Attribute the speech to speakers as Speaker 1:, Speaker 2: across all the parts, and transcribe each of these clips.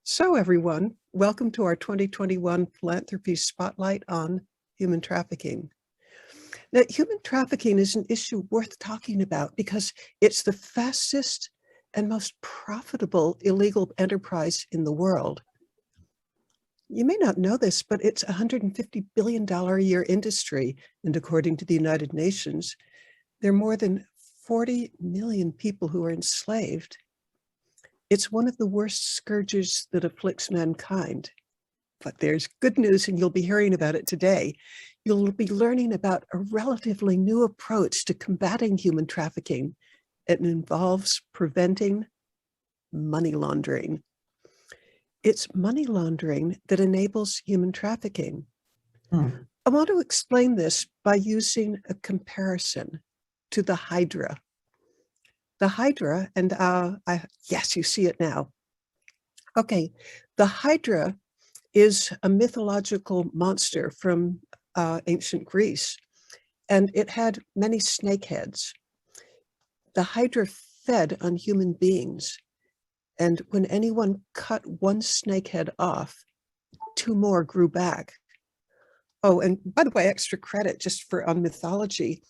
Speaker 1: So everyone, welcome to our 2021 Philanthropies Spotlight on Human Trafficking. Now, human trafficking is an issue worth talking about because it's the fastest and most profitable illegal enterprise in the world. You may not know this, but it's a $150 billion a year industry, and according to the United Nations, there are more than 40 million people who are enslaved. It's one of the worst scourges that afflicts mankind. But there's good news, and you'll be hearing about it today. You'll be learning about a relatively new approach to combating human trafficking. It involves preventing money laundering. It's money laundering that enables human trafficking. I want to explain this by using a comparison to the Hydra. The Hydra, and yes, you see it now. Okay, the Hydra is a mythological monster from ancient Greece, and it had many snake heads. The Hydra fed on human beings, and when anyone cut one snake head off, two more grew back. Oh, and by the way, extra credit just for on mythology.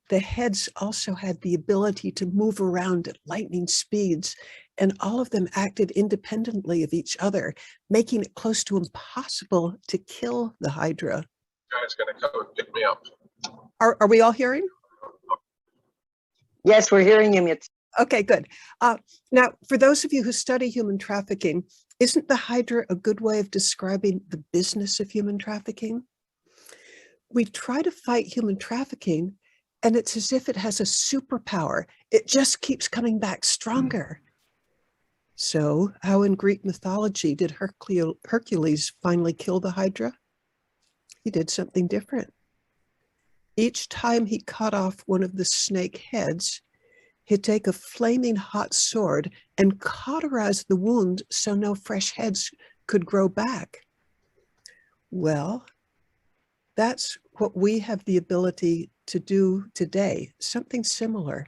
Speaker 1: The heads also had the ability to move around at lightning speeds, and all of them acted independently of each other, making it close to impossible to kill the Hydra.
Speaker 2: Guy's gonna come and pick me up.
Speaker 1: Are we all hearing?
Speaker 3: Yes, we're hearing you, Mitzi.
Speaker 1: Okay, good. Now, for those of you who study human trafficking, isn't the Hydra a good way of describing the business of human trafficking? We try to fight human trafficking, and it's as if it has a superpower. It just keeps coming back stronger. So how in Greek mythology did Hercules finally kill the Hydra? He did something different. Each time he cut off one of the snake heads, he'd take a flaming hot sword and cauterize the wound so no fresh heads could grow back. Well, that's what we have the ability to do today, something similar.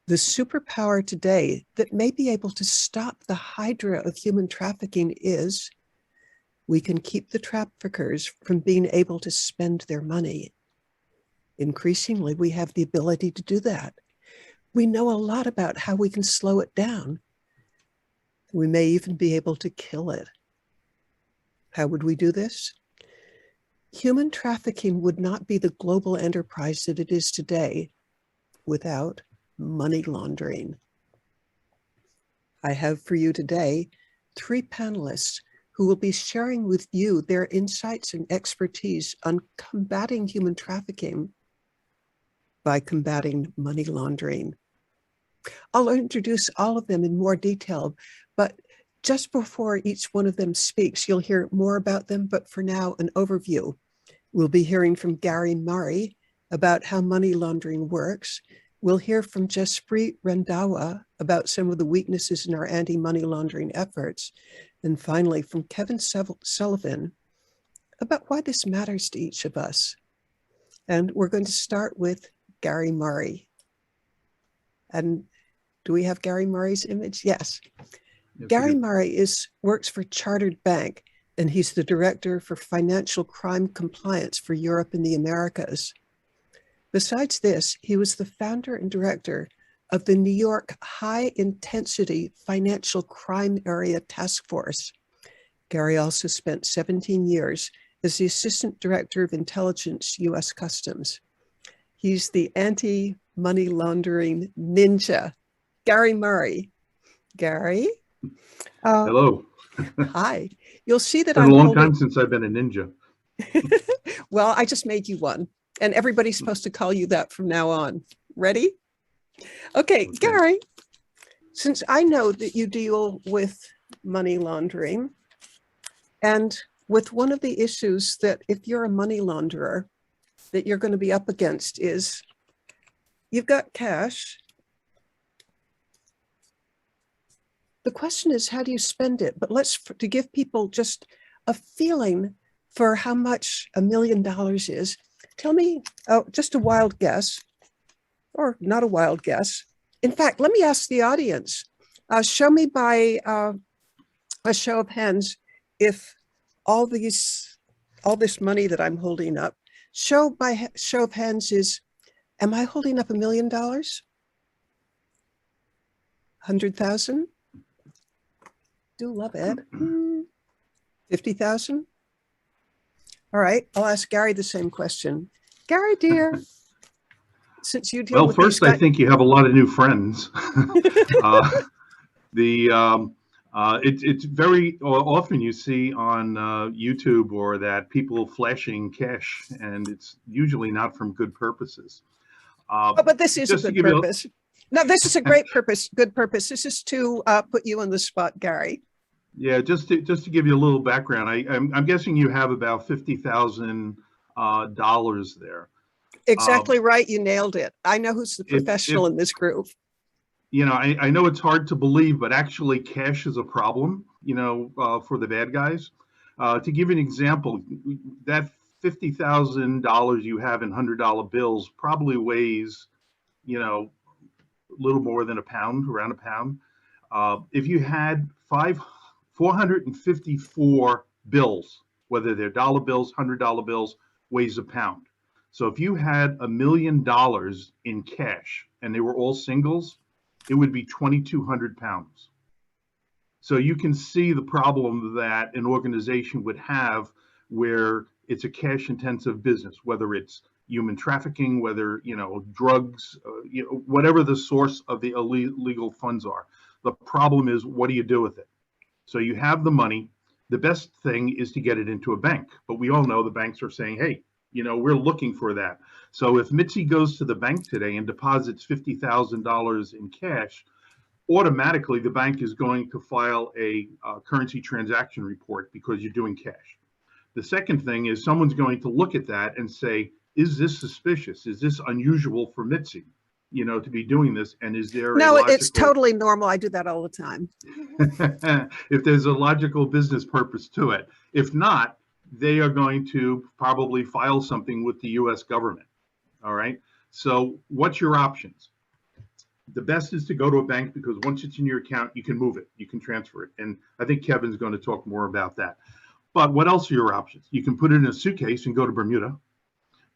Speaker 1: The superpower today that may be able to stop the Hydra of human trafficking is we can keep the traffickers from being able to spend their money. Increasingly, we have the ability to do that. We know a lot about how we can slow it down. We may even be able to kill it. How would we do this? Human trafficking would not be the global enterprise that it is today without money laundering. I have for you today 3 panelists who will be sharing with you their insights and expertise on combating human trafficking by combating money laundering. I'll introduce all of them in more detail, but just before each one of them speaks, you'll hear more about them, but for now, an overview. We'll be hearing from Gary Murray about how money laundering works. We'll hear from Jaspreet Randhawa about some of the weaknesses in our anti-money laundering efforts. And finally, from Kevin Sullivan about why this matters to each of us. And we're going to start with Gary Murray. And do we have Gary Murray's image? Yes. Gary Murray works for Chartered Bank, and he's the director for financial crime compliance for Europe and the Americas. Besides this, he was the founder and director of the New York High Intensity Financial Crime Area Task Force. Gary also spent 17 years as the Assistant Director of Intelligence, U.S. Customs. He's the anti-money laundering ninja, Gary Murray. Gary?
Speaker 4: Hello.
Speaker 1: Hi. You'll see that
Speaker 4: It's been a long time since I've been a ninja.
Speaker 1: Well, I just made you one, and everybody's supposed to call you that from now on. Ready? Okay, Gary, since I know that you deal with money laundering, and with one of the issues that if you're a money launderer that you're going to be up against is you've got cash. The question is, how do you spend it? But to give people just a feeling for how much $1 million is, tell me, just a wild guess, or not a wild guess. In fact, let me ask the audience, show me by a show of hands, if all this money that I'm holding up, show of hands is, am I holding up $1 million? 100,000? Do love it. 50,000? All right, I'll ask Gary the same question. Gary, dear, since you deal
Speaker 4: Well,
Speaker 1: with
Speaker 4: first, I think you have a lot of new friends. It's very often you see on YouTube or that people flashing cash, and it's usually not from good purposes.
Speaker 1: But this is a good purpose. No, this is a great purpose, good purpose. This is to put you on the spot, Gary.
Speaker 4: Yeah, just to give you a little background, I'm guessing you have about $50,000 there.
Speaker 1: Exactly right. You nailed it. I know who's the professional in this group.
Speaker 4: You know, I know it's hard to believe, but actually cash is a problem, you know, for the bad guys. To give you an example, that $50,000 you have in $100 bills probably weighs, you know, a little more than a pound, around a pound. If you had 454 bills, whether they're dollar bills, $100 bills, weighs a pound. So if you had $1 million in cash and they were all singles, it would be 2,200 pounds. So you can see the problem that an organization would have where it's a cash intensive business, whether it's human trafficking, whether, you know, drugs, you know, whatever the source of the illegal funds are. The problem is, what do you do with it? So you have the money. The best thing is to get it into a bank. But we all know the banks are saying, hey, you know, we're looking for that. So if Mitzi goes to the bank today and deposits $50,000 in cash, automatically the bank is going to file a currency transaction report because you're doing cash. The second thing is someone's going to look at that and say, is this suspicious? Is this unusual for Mitzi, you know, to be doing this? And is there
Speaker 1: No, it's totally normal. I do that all the time.
Speaker 4: If there's a logical business purpose to it. If not, they are going to probably file something with the US government. All right. So what's your options? The best is to go to a bank because once it's in your account, you can move it, you can transfer it. And I think Kevin's going to talk more about that. But what else are your options? You can put it in a suitcase and go to Bermuda.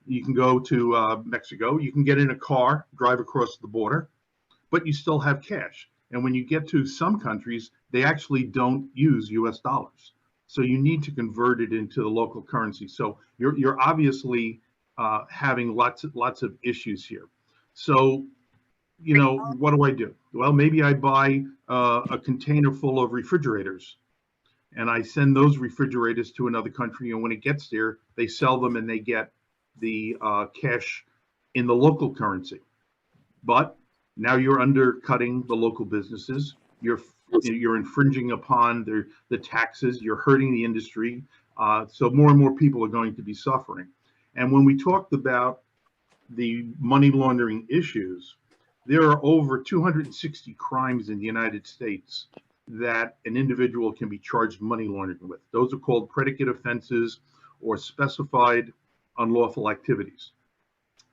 Speaker 4: You can go to Mexico. You can get in a car, drive across the border, but you still have cash. And when you get to some countries, they actually don't use US dollars. So you need to convert it into the local currency. So you're obviously having lots of issues here. So, you know, what do I do? Well, maybe I buy a container full of refrigerators and I send those refrigerators to another country. And when it gets there, they sell them and they get the cash in the local currency. But now you're undercutting the local businesses. You're infringing upon the taxes. You're hurting the industry. So more and more people are going to be suffering. And when we talked about the money laundering issues, there are over 260 crimes in the United States that an individual can be charged money laundering with. Those are called predicate offenses or specified unlawful activities.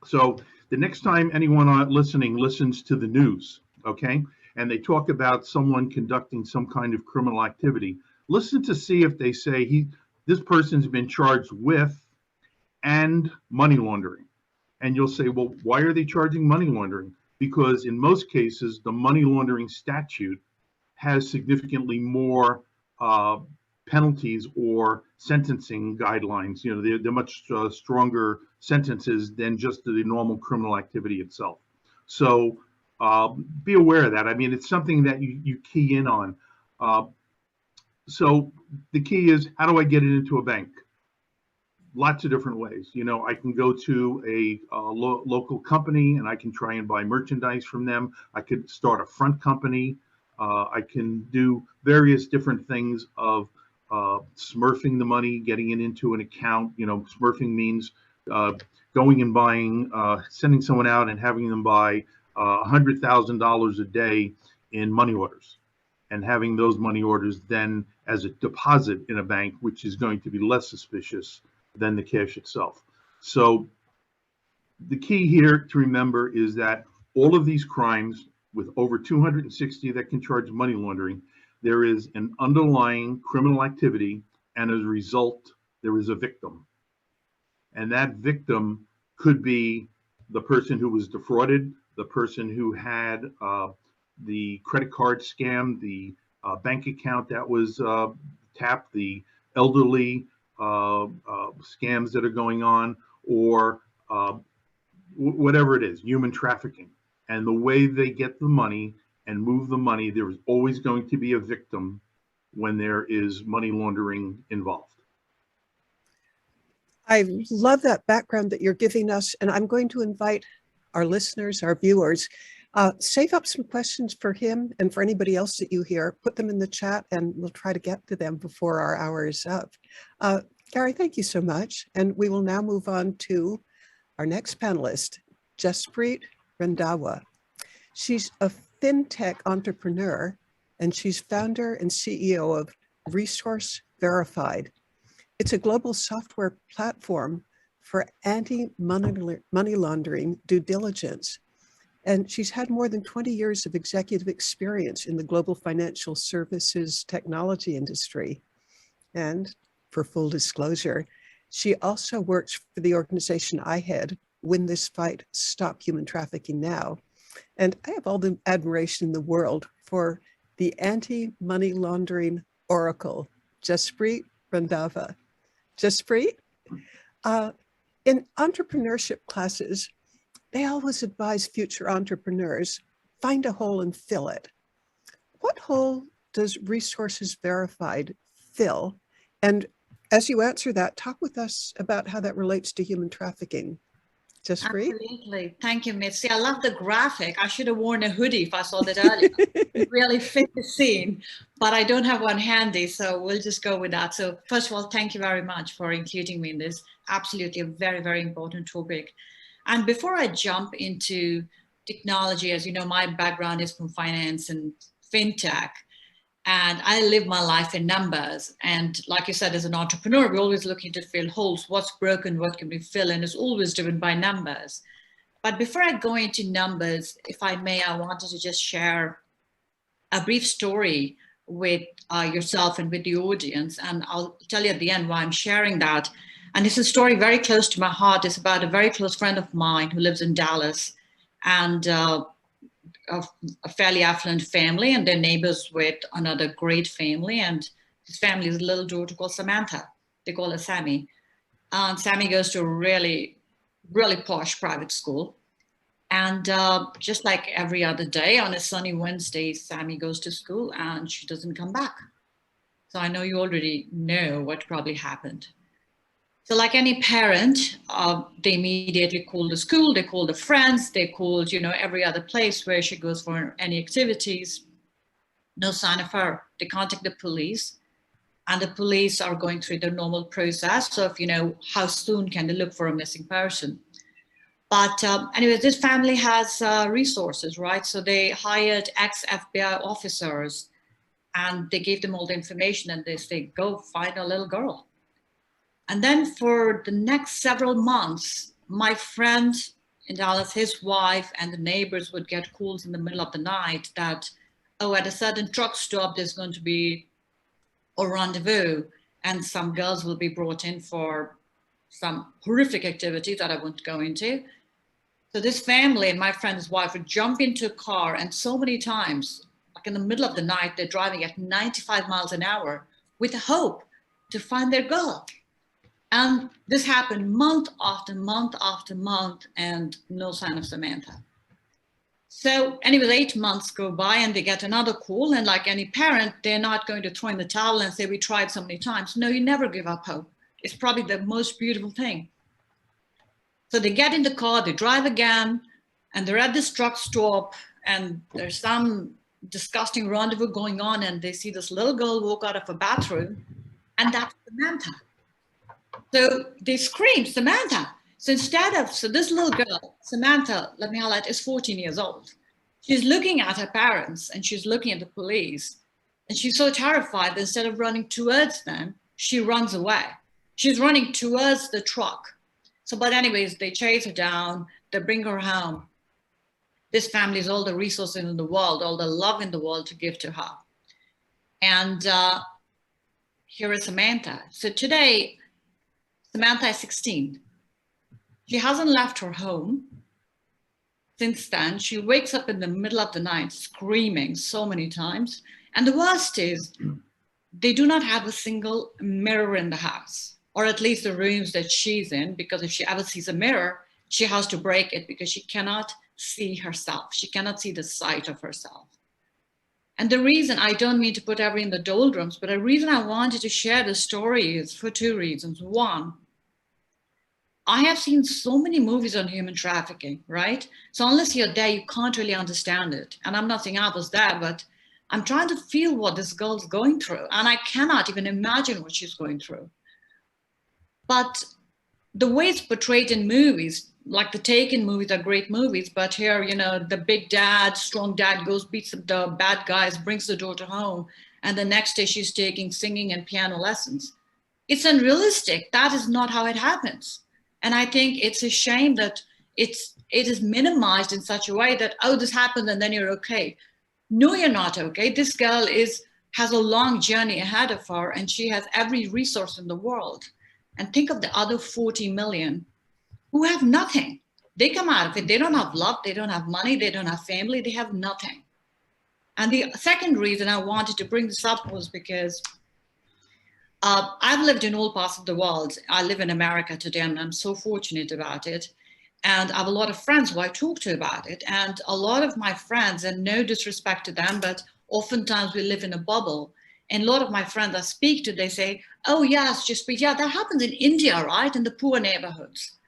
Speaker 4: So the next time anyone listening listens to the news, okay, and they talk about someone conducting some kind of criminal activity, listen to see if they say this person's been charged with and money laundering. And you'll say, well, why are they charging money laundering? Because in most cases, the money laundering statute has significantly more penalties or sentencing guidelines. You know, they're much stronger sentences than just the normal criminal activity itself. So be aware of that. I mean, it's something that you key in on. So the key is, how do I get it into a bank? Lots of different ways. You know, I can go to a local company and I can try and buy merchandise from them. I could start a front company. I can do various different things of smurfing the money, getting it into an account. You know, smurfing means going and buying, sending someone out and having them buy $100,000 a day in money orders, and having those money orders then as a deposit in a bank, which is going to be less suspicious than the cash itself. So the key here to remember is that all of these crimes, with over 260 that can charge money laundering, there is an underlying criminal activity, and as a result, there is a victim. And that victim could be the person who was defrauded, the person who had the credit card scam, the bank account that was tapped, the elderly scams that are going on, or whatever it is, human trafficking. And the way they get the money and move the money, there is always going to be a victim when there is money laundering involved.
Speaker 1: I love that background that you're giving us, and I'm going to invite our listeners, our viewers, save up some questions for him and for anybody else that you hear. Put them in the chat and we'll try to get to them before our hour is up. Gary, thank you so much. And we will now move on to our next panelist, Jaspreet Randhawa. She's a fintech entrepreneur, and she's founder and CEO of Resource Verified. It's a global software platform for anti-money laundering due diligence. And she's had more than 20 years of executive experience in the global financial services technology industry. And for full disclosure, she also works for the organization I head, Win This Fight, Stop Human Trafficking Now. And I have all the admiration in the world for the anti-money laundering oracle, Jaspreet Randhawa. Jaspreet, in entrepreneurship classes, they always advise future entrepreneurs, find a hole and fill it. What hole does Resources Verified fill? And as you answer that, talk with us about how that relates to human trafficking. Jaspreet?
Speaker 3: Absolutely. Thank you, Mitzi. I love the graphic. I should have worn a hoodie if I saw that earlier. It really fit the scene, but I don't have one handy, so we'll just go with that. So first of all, thank you very much for including me in this. Absolutely a very, very important topic. And before I jump into technology, as you know, my background is from finance and fintech, and I live my life in numbers. And like you said, as an entrepreneur, we're always looking to fill holes. What's broken, what can we fill? And it's always driven by numbers. But before I go into numbers, if I may, I wanted to just share a brief story with yourself and with the audience. And I'll tell you at the end why I'm sharing that. And it's a story very close to my heart. It's about a very close friend of mine who lives in Dallas, and a fairly affluent family, and they're neighbors with another great family. And his family is a little daughter called Samantha. They call her Sammy. And Sammy goes to a really, really posh private school. And just like every other day on a sunny Wednesday, Sammy goes to school and she doesn't come back. So I know you already know what probably happened. So like any parent, they immediately call the school, they call the friends, they called, every other place where she goes for any activities. No sign of her. They contact the police, and the police are going through the normal process of, how soon can they look for a missing person. But anyways, this family has resources, right? So they hired ex-FBI officers, and they gave them all the information, and they say, go find a little girl. And then for the next several months, my friend in Dallas, his wife and the neighbors would get calls in the middle of the night that, oh, at a certain truck stop, there's going to be a rendezvous and some girls will be brought in for some horrific activity that I won't go into. So this family and my friend's wife would jump into a car, and so many times, like in the middle of the night, they're driving at 95 miles an hour with hope to find their girl. And this happened month after month after month, and no sign of Samantha. So anyways, 8 months go by and they get another call, and like any parent, they're not going to throw in the towel and say, we tried so many times. No, you never give up hope. It's probably the most beautiful thing. So they get in the car, they drive again, and they're at this truck stop, and there's some disgusting rendezvous going on, and they see this little girl walk out of a bathroom, and that's Samantha. So they scream, Samantha. So this little girl, Samantha, let me highlight, is 14 years old. She's looking at her parents and she's looking at the police, and she's so terrified that instead of running towards them, she runs away. She's running towards the truck. So, but anyways, they chase her down, they bring her home. This family has all the resources in the world, all the love in the world to give to her. And here is Samantha. So today, Samantha is 16. She hasn't left her home since then. She wakes up in the middle of the night screaming so many times. And the worst is they do not have a single mirror in the house, or at least the rooms that she's in, because if she ever sees a mirror, she has to break it because she cannot see herself. She cannot see the sight of herself. And the reason, I don't mean to put everyone in the doldrums, but the reason I wanted to share this story is for two reasons. One, I have seen so many movies on human trafficking, right? So unless you're there, you can't really understand it. And I'm not saying I was there, but I'm trying to feel what this girl's going through. And I cannot even imagine what she's going through. But the way it's portrayed in movies, like the Taken movies are great movies, but here, you know, the big dad, strong dad goes, beats up the bad guys, brings the daughter home. And the next day she's taking singing and piano lessons. It's unrealistic. That is not how it happens. And I think it's a shame that it is minimized in such a way that, oh, this happened and then you're okay. No, you're not okay. This girl has a long journey ahead of her, and she has every resource in the world. And think of the other 40 million who have nothing. They come out of it. They don't have love. They don't have money. They don't have family. They have nothing. And the second reason I wanted to bring this up was because I've lived in all parts of the world. I live in America today, and I'm so fortunate about it. And I have a lot of friends who I talk to about it. And a lot of my friends, and no disrespect to them, but oftentimes we live in a bubble. And a lot of my friends I speak to, they say, oh, yes, yeah, that happens in India, right? In the poor neighborhoods.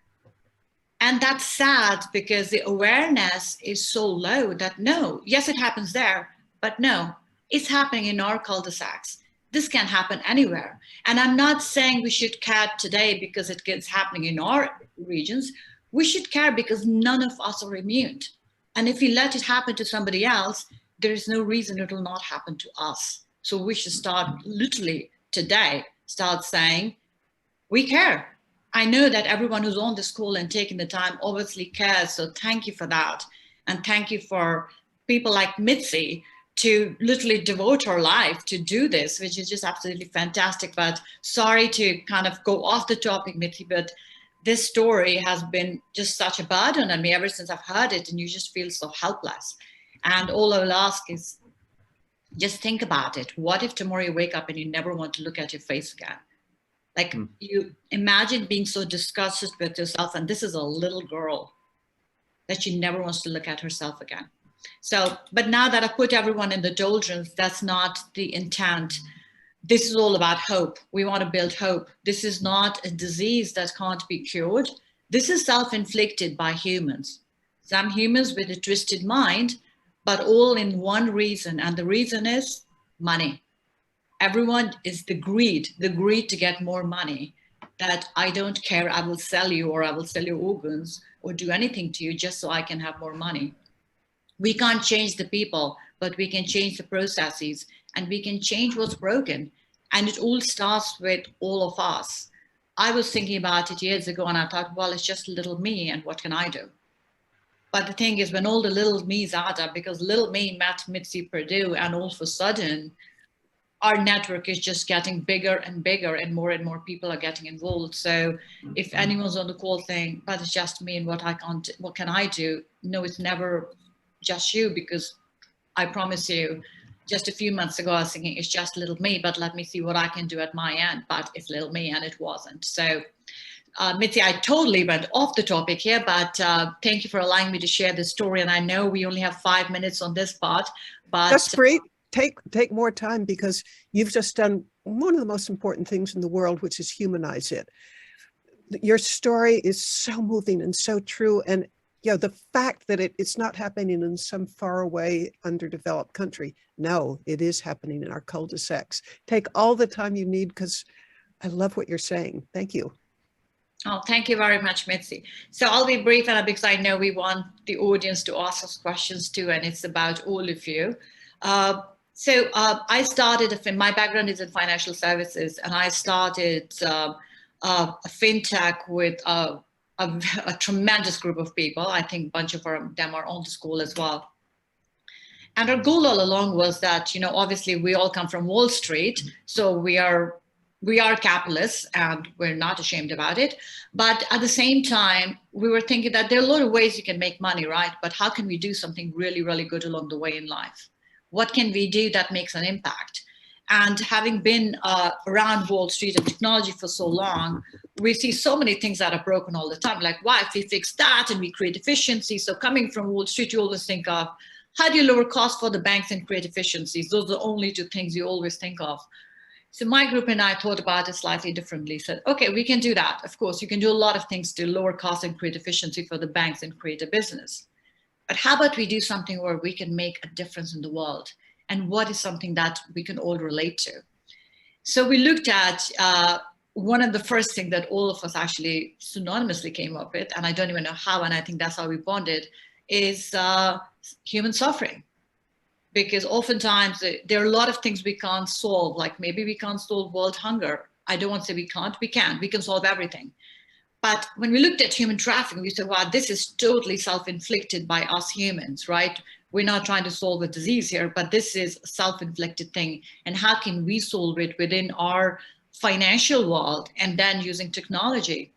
Speaker 3: And that's sad because the awareness is so low that no, yes, it happens there, but no, it's happening in our cul-de-sacs. This can happen anywhere. And I'm not saying we should care today because it's happening in our regions. We should care because none of us are immune. And if we let it happen to somebody else, there is no reason it will not happen to us. So we should start literally today, start saying, we care. I know that everyone who's on this call and taking the time obviously cares. So thank you for that. And thank you for people like Mitzi to literally devote her life to do this, which is just absolutely fantastic. But sorry to kind of go off the topic, Mitzi, but this story has been just such a burden on me ever since I've heard it, and you just feel so helpless. And all I'll ask is just think about it. What if tomorrow you wake up and you never want to look at your face again? Like you imagine being so disgusted with yourself, and this is a little girl that she never wants to look at herself again. So, but now that I put everyone in the doldrums, that's not the intent. This is all about hope. We want to build hope. This is not a disease that can't be cured. This is self-inflicted by humans. Some humans with a twisted mind, but all in one reason. And the reason is money. Everyone is the greed to get more money, that I don't care, I will sell you, or I will sell your organs or do anything to you just so I can have more money. We can't change the people, but we can change the processes, and we can change what's broken. And it all starts with all of us. I was thinking about it years ago, and I thought, well, it's just little me, and what can I do? But the thing is, when all the little me's add up, because little me met Mitzi Perdue, and all of a sudden, our network is just getting bigger and bigger, and more people are getting involved. So if anyone's on the call saying, but it's just me and what can I do? No, it's never just you, because I promise you, just a few months ago, I was thinking it's just little me, but let me see what I can do at my end. But it's little me, and it wasn't. So Mitzi, I totally went off the topic here, but thank you for allowing me to share this story. And I know we only have 5 minutes on this part, but
Speaker 1: that's great. Take more time, because you've just done one of the most important things in the world, which is humanize it. Your story is so moving and so true. And the fact that it's not happening in some faraway underdeveloped country. No, it is happening in our cul-de-sacs. Take all the time you need, because I love what you're saying. Thank you.
Speaker 3: Oh, thank you very much, Mitzi. So I'll be brief, and because I know we want the audience to ask us questions too, and it's about all of you. So I started, my background is in financial services, and I started a fintech with a tremendous group of people. I think a bunch of them are on the school as well. And our goal all along was that, obviously we all come from Wall Street, so we are capitalists and we're not ashamed about it. But at the same time, we were thinking that there are a lot of ways you can make money, right? But how can we do something really, really good along the way in life? What can we do that makes an impact? And having been around Wall Street and technology for so long, we see so many things that are broken all the time. Like, why, if we fix that and we create efficiency? So coming from Wall Street, you always think of, how do you lower costs for the banks and create efficiencies? Those are the only two things you always think of. So my group and I thought about it slightly differently. Said, okay, we can do that. Of course, you can do a lot of things to lower costs and create efficiency for the banks and create a business. But how about we do something where we can make a difference in the world? And what is something that we can all relate to? So we looked at one of the first things that all of us actually synonymously came up with, and I don't even know how, and I think that's how we bonded, is human suffering. Because oftentimes there are a lot of things we can't solve, like maybe we can't solve world hunger. I don't want to say we can't, we can solve everything. But when we looked at human trafficking, we said, wow, this is totally self-inflicted by us humans, right? We're not trying to solve a disease here, but this is a self-inflicted thing. And how can we solve it within our financial world and then using technology?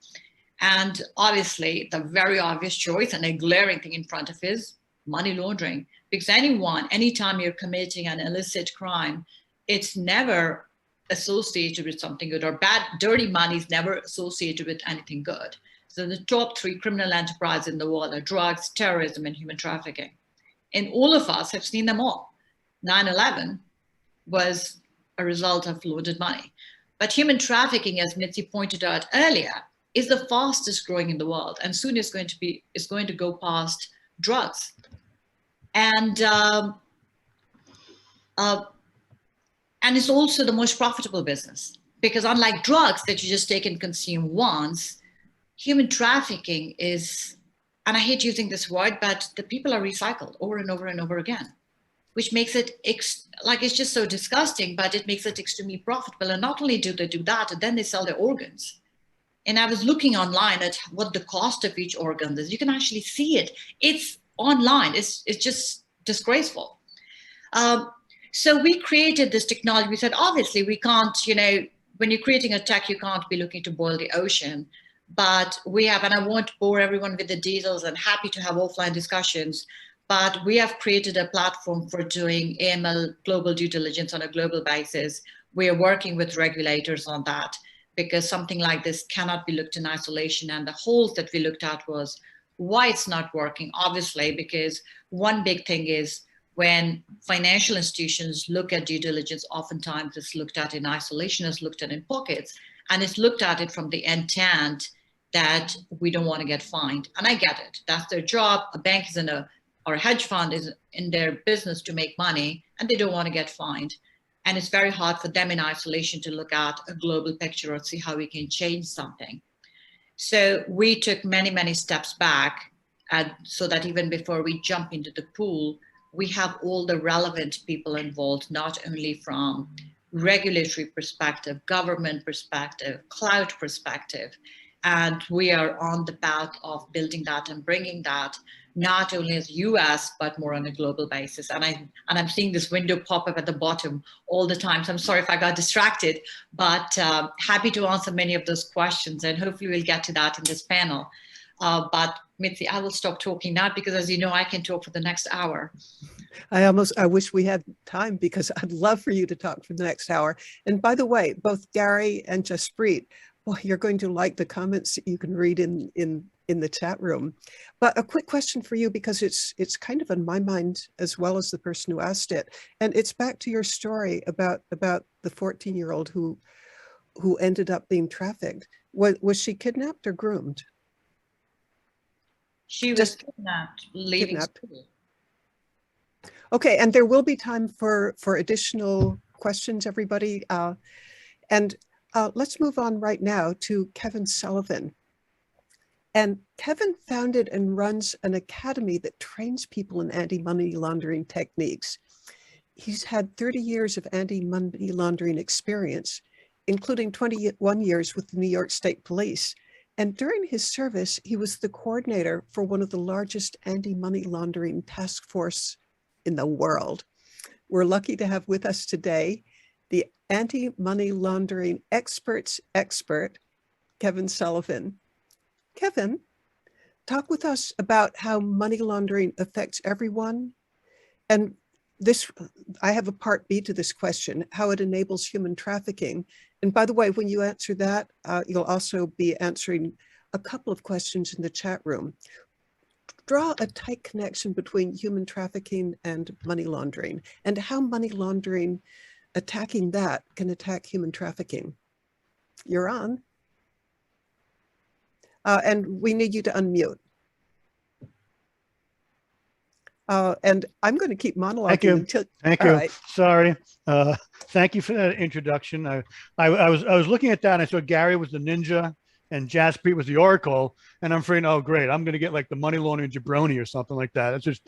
Speaker 3: And obviously the very obvious choice and a glaring thing in front of is money laundering. Because anytime you're committing an illicit crime, it's never associated with something good, or bad, dirty money is never associated with anything good. So the top 3 criminal enterprises in the world are drugs, terrorism, and human trafficking. And all of us have seen them all. 9/11 was a result of loaded money. But human trafficking, as Mitzi pointed out earlier, is the fastest growing in the world, and soon is going to go past drugs. And it's also the most profitable business, because unlike drugs that you just take and consume once, human trafficking is, and I hate using this word, but the people are recycled over and over and over again, which makes it it's just so disgusting, but it makes it extremely profitable. And not only do they do that, then they sell their organs. And I was looking online at what the cost of each organ is. You can actually see it. It's online. It's just disgraceful. So we created this technology. We said, obviously we can't, when you're creating a tech, you can't be looking to boil the ocean. But we have, and I won't bore everyone with the details, and happy to have offline discussions, but we have created a platform for doing AML global due diligence on a global basis. We are working with regulators on that, because something like this cannot be looked in isolation. And the holes that we looked at was why it's not working, obviously, because one big thing is when financial institutions look at due diligence, oftentimes it's looked at in isolation, it's looked at in pockets, and it's looked at it from the intent that we don't want to get fined. And I get it. That's their job. A bank is or a hedge fund is in their business to make money, and they don't want to get fined. And it's very hard for them in isolation to look at a global picture or see how we can change something. So we took many, many steps back, so that even before we jump into the pool, we have all the relevant people involved, not only from regulatory perspective, government perspective, cloud perspective. And we are on the path of building that and bringing that not only as US, but more on a global basis. And I'm seeing this window pop up at the bottom all the time. So I'm sorry if I got distracted, but happy to answer many of those questions. And hopefully we'll get to that in this panel. But Mitzi, I will stop talking now, because as you know, I can talk for the next hour.
Speaker 1: I wish we had time, because I'd love for you to talk for the next hour. And by the way, both Gary and Jaspreet, well, you're going to like the comments that you can read in the chat room. But a quick question for you, because it's kind of on my mind as well as the person who asked it. And it's back to your story about the 14-year-old who ended up being trafficked. Was she kidnapped or groomed?
Speaker 3: She was kidnapped, leaving school.
Speaker 1: Okay, and there will be time for additional questions, everybody. Let's move on right now to Kevin Sullivan. And Kevin founded and runs an academy that trains people in anti-money laundering techniques. He's had 30 years of anti-money laundering experience, including 21 years with the New York State Police. And during his service, he was the coordinator for one of the largest anti-money laundering task force in the world. We're lucky to have with us today the anti-money laundering expert's expert, Kevin Sullivan. Kevin, talk with us about how money laundering affects everyone. And this, I have a part B to this question, how it enables human trafficking. And by the way, when you answer that, you'll also be answering a couple of questions in the chat room. Draw a tight connection between human trafficking and money laundering, and how money laundering, attacking that, can attack human trafficking. You're on. And we need you to unmute. And I'm going to keep monologuing.
Speaker 5: Thank you.
Speaker 1: Until,
Speaker 5: Thank you.
Speaker 1: right.
Speaker 5: Sorry. Thank you for that introduction. I was looking at that and I saw Gary was the ninja and Jaspreet was the oracle, and I'm afraid, oh great, I'm going to get like the money laundering jabroni or something like that. It's just,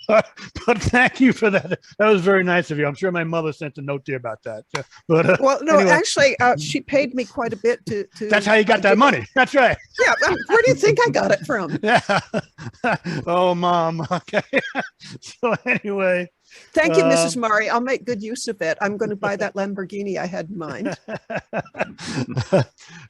Speaker 5: but thank you for that. That was very nice of you. I'm sure my mother sent a note to you about that. But
Speaker 1: Well, no,
Speaker 5: anyway.
Speaker 1: actually, she paid me quite a bit to
Speaker 5: That's how you got that money. That's right.
Speaker 1: Yeah, where do you think I got it from?
Speaker 5: Yeah. Oh, Mom. Okay. So anyway.
Speaker 1: Thank you, Mrs. Murray. I'll make good use of it. I'm going to buy that Lamborghini I had in mind.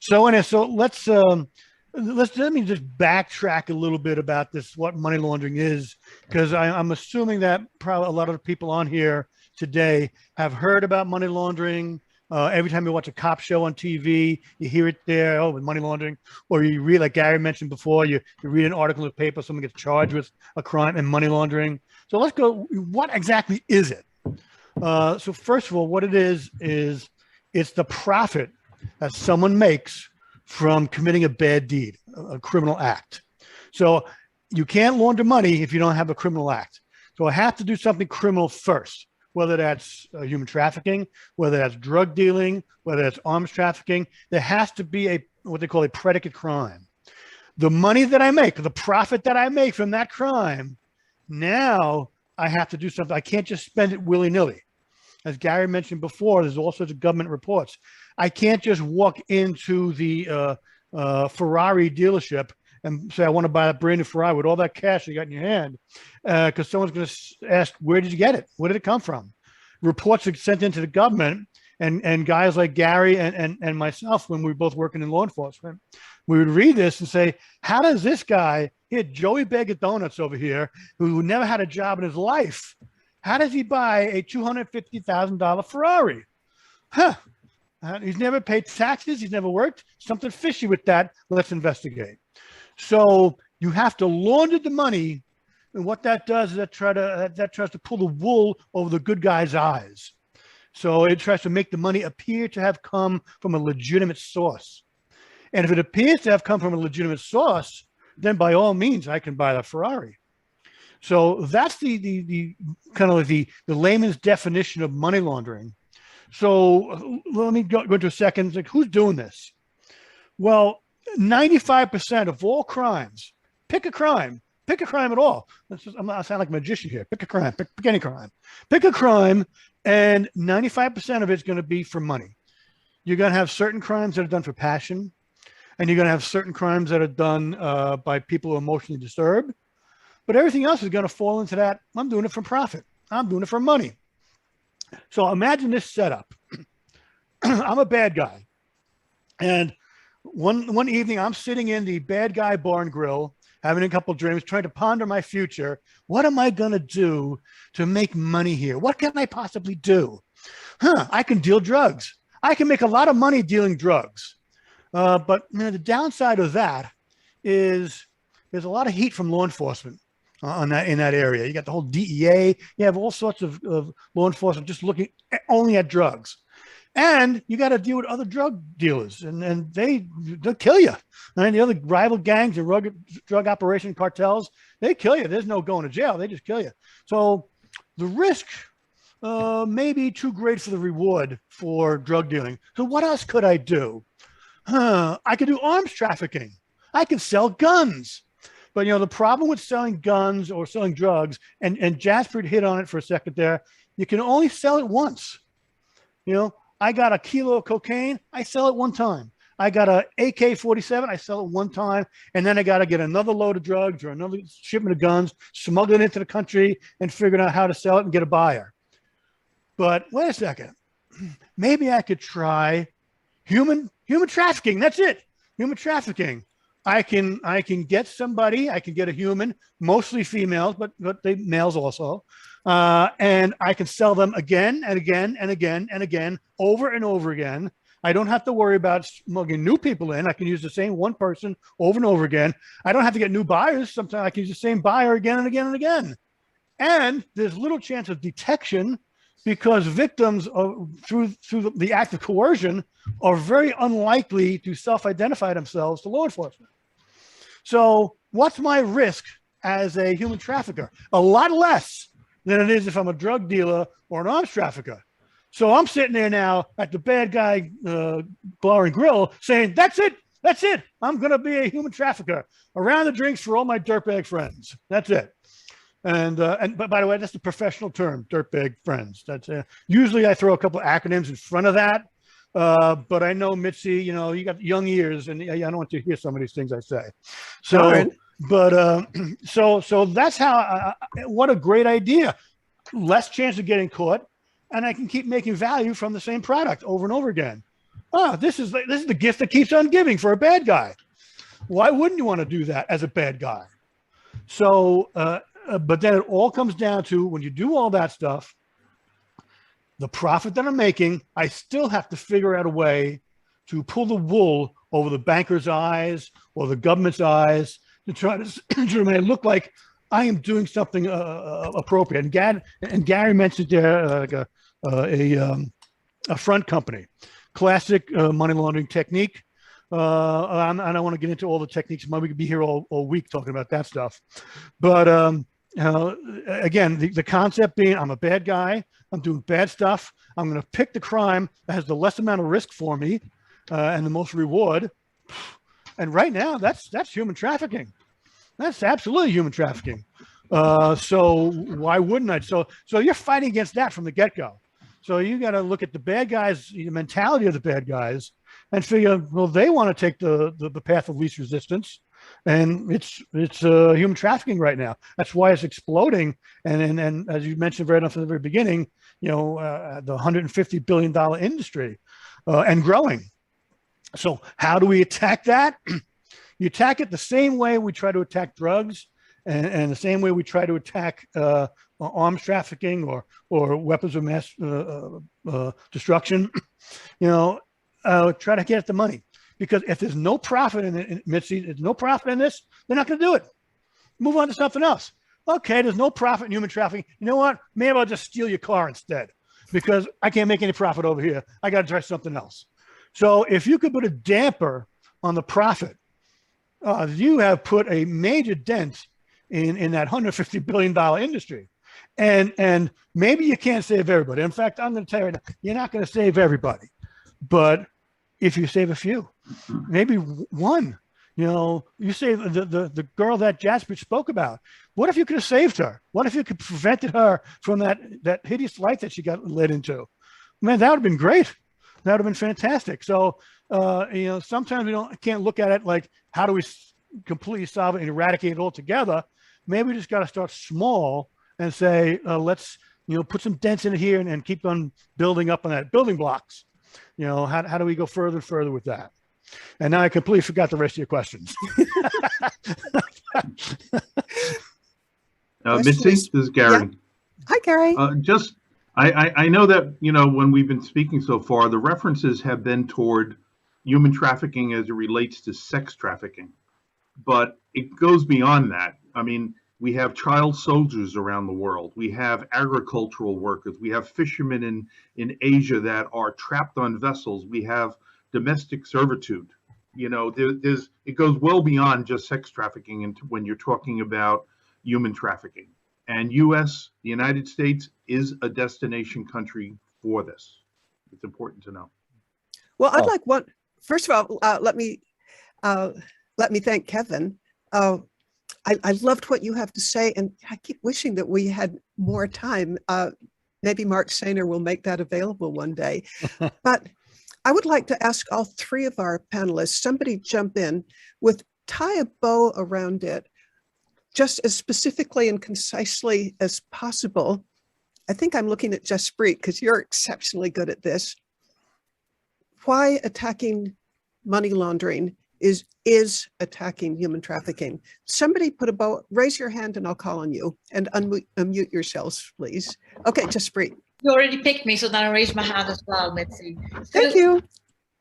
Speaker 5: So anyway, so let me just backtrack a little bit about this, what money laundering is, because I'm assuming that probably a lot of the people on here today have heard about money laundering. Every time you watch a cop show on TV, you hear it there, oh, with money laundering, or you read, like Gary mentioned before, you read an article in the paper, someone gets charged with a crime and money laundering. So let's go, what exactly is it? So first of all, what it is it's the profit that someone makes from committing a bad deed, a criminal act. So you can't launder money if you don't have a criminal act. So I have to do something criminal first, whether that's human trafficking, whether that's drug dealing, whether that's arms trafficking. There has to be what they call a predicate crime. The money that I make, the profit that I make from that crime, now I have to do something. I can't just spend it willy-nilly. As Gary mentioned before, there's all sorts of government reports. I can't just walk into the Ferrari dealership and say, I want to buy a brand new Ferrari with all that cash you got in your hand, because someone's going to ask, where did you get it? Where did it come from? Reports are sent into the government, and guys like Gary and myself, when we were both working in law enforcement, we would read this and say, how does this guy, here, Joey Bag of Donuts over here, who never had a job in his life, how does he buy a $250,000 Ferrari? Huh. He's never paid taxes. He's never worked. Something fishy with that. Let's investigate. So you have to launder the money. And what that does is that tries to pull the wool over the good guy's eyes. So it tries to make the money appear to have come from a legitimate source. And if it appears to have come from a legitimate source, then by all means, I can buy the Ferrari. So that's the kind of like the layman's definition of money laundering. So let me go into a second. Like, who's doing this? Well, 95% of all crimes, pick a crime at all. I sound like a magician here. Pick a crime, pick any crime. Pick a crime, and 95% of it's going to be for money. You're going to have certain crimes that are done for passion, and you're going to have certain crimes that are done by people who are emotionally disturbed. But everything else is going to fall into that, I'm doing it for profit. I'm doing it for money. So imagine this setup. I'm a bad guy. And one evening, I'm sitting in the bad guy bar and grill, having a couple of drinks, trying to ponder my future. What am I going to do to make money here? What can I possibly do? I can deal drugs. I can make a lot of money dealing drugs. But the downside of that is there's a lot of heat from law enforcement in that area. You got the whole DEA. You have all sorts of law enforcement just looking only at drugs. And you got to deal with other drug dealers, and they'll kill you. And the other rival gangs and drug operation cartels, they kill you. There's no going to jail. They just kill you. So the risk may be too great for the reward for drug dealing. So what else could I do? I could do arms trafficking. I could sell guns. But, the problem with selling guns or selling drugs, and Jasper hit on it for a second there, you can only sell it once. I got a kilo of cocaine. I sell it one time. I got a AK-47, I sell it one time, and then I got to get another load of drugs or another shipment of guns, smuggle it into the country, and figure out how to sell it and get a buyer. But wait a second, maybe I could try human trafficking. That's it, human trafficking. I can get somebody, I can get a human, mostly females, but they males also, and I can sell them again and again and again and again, over and over again. I don't have to worry about smuggling new people in. I can use the same one person over and over again. I don't have to get new buyers. Sometimes I can use the same buyer again and again and again. And there's little chance of detection because victims through the act of coercion are very unlikely to self-identify themselves to law enforcement. So what's my risk as a human trafficker? A lot less than it is if I'm a drug dealer or an arms trafficker. So I'm sitting there now at the bad guy bar and grill saying, that's it. I'm going to be a human trafficker. Around the drinks for all my dirtbag friends. That's it. But by the way, that's the professional term, dirtbag friends. That's usually I throw a couple of acronyms in front of that. But I know, Mitzi, you know, you got young ears, and I don't want to hear some of these things I say. So, right. But so that's how. What a great idea! Less chance of getting caught, and I can keep making value from the same product over and over again. Oh, this is the gift that keeps on giving for a bad guy. Why wouldn't you want to do that as a bad guy? So, but then it all comes down to when you do all that stuff. The profit that I'm making, I still have to figure out a way to pull the wool over the banker's eyes or the government's eyes to try to make it look like I am doing something appropriate. And Gary mentioned there a front company, classic money laundering technique. I don't want to get into all the techniques. We could be here all week talking about that stuff. But again, the concept being I'm a bad guy. I'm doing bad stuff. I'm going to pick the crime that has the less amount of risk for me and the most reward. And right now, that's human trafficking. That's absolutely human trafficking. So why wouldn't I? So you're fighting against that from the get-go. So you got to look at the bad guys, the mentality of the bad guys, and figure, well, they want to take the path of least resistance. And it's human trafficking right now. That's why it's exploding. And as you mentioned right from the very beginning, you know, the $150 billion industry and growing. So how do we attack that? You attack it the same way we try to attack drugs and the same way we try to attack arms trafficking or weapons of mass destruction. You know, try to get at the money. Because if there's no profit in it, Mitzi, there's no profit in this, they're not going to do it. Move on to something else. Okay, there's no profit in human trafficking. You know what? Maybe I'll just steal your car instead because I can't make any profit over here. I got to try something else. So if you could put a damper on the profit, you have put a major dent in that $150 billion industry. And maybe you can't save everybody. In fact, I'm going to tell you right now, you're not going to save everybody. But if you save a few, maybe one, you know, you save the girl that Jasper spoke about. What if you could have saved her? What if you could have prevented her from that hideous life that she got led into? Man, that would have been great. That would have been fantastic. So, you know, sometimes we can't look at it like, how do we completely solve it and eradicate it altogether? Maybe we just got to start small and say, let's, you know, put some dents in it here and keep on building up on that, building blocks. You know, how do we go further and further with that? And now I completely forgot the rest of your questions.
Speaker 4: Mitzi, this is Gary.
Speaker 1: Yeah. Hi, Gary.
Speaker 4: I know that, you know, when we've been speaking so far, the references have been toward human trafficking as it relates to sex trafficking. But it goes beyond that. I mean, we have child soldiers around the world. We have agricultural workers. We have fishermen in Asia that are trapped on vessels. We have domestic servitude. You know, it goes well beyond just sex trafficking into when you're talking about human trafficking. And the United States, is a destination country for this. It's important to know.
Speaker 1: Well, I'd like one. First of all, let me thank Kevin. I loved what you have to say, and I keep wishing that we had more time. Maybe Mark Sainer will make that available one day. But I would like to ask all three of our panelists, somebody jump in with tie a bow around it, just as specifically and concisely as possible. I think I'm looking at Jaspreet because you're exceptionally good at this. Why attacking money laundering is attacking human trafficking. Somebody put a bow, raise your hand and I'll call on you, and unmute yourselves, please. Okay, Jaspreet.
Speaker 3: You already picked me, so then I raise my hand as well, Mitzi.
Speaker 1: Thank you.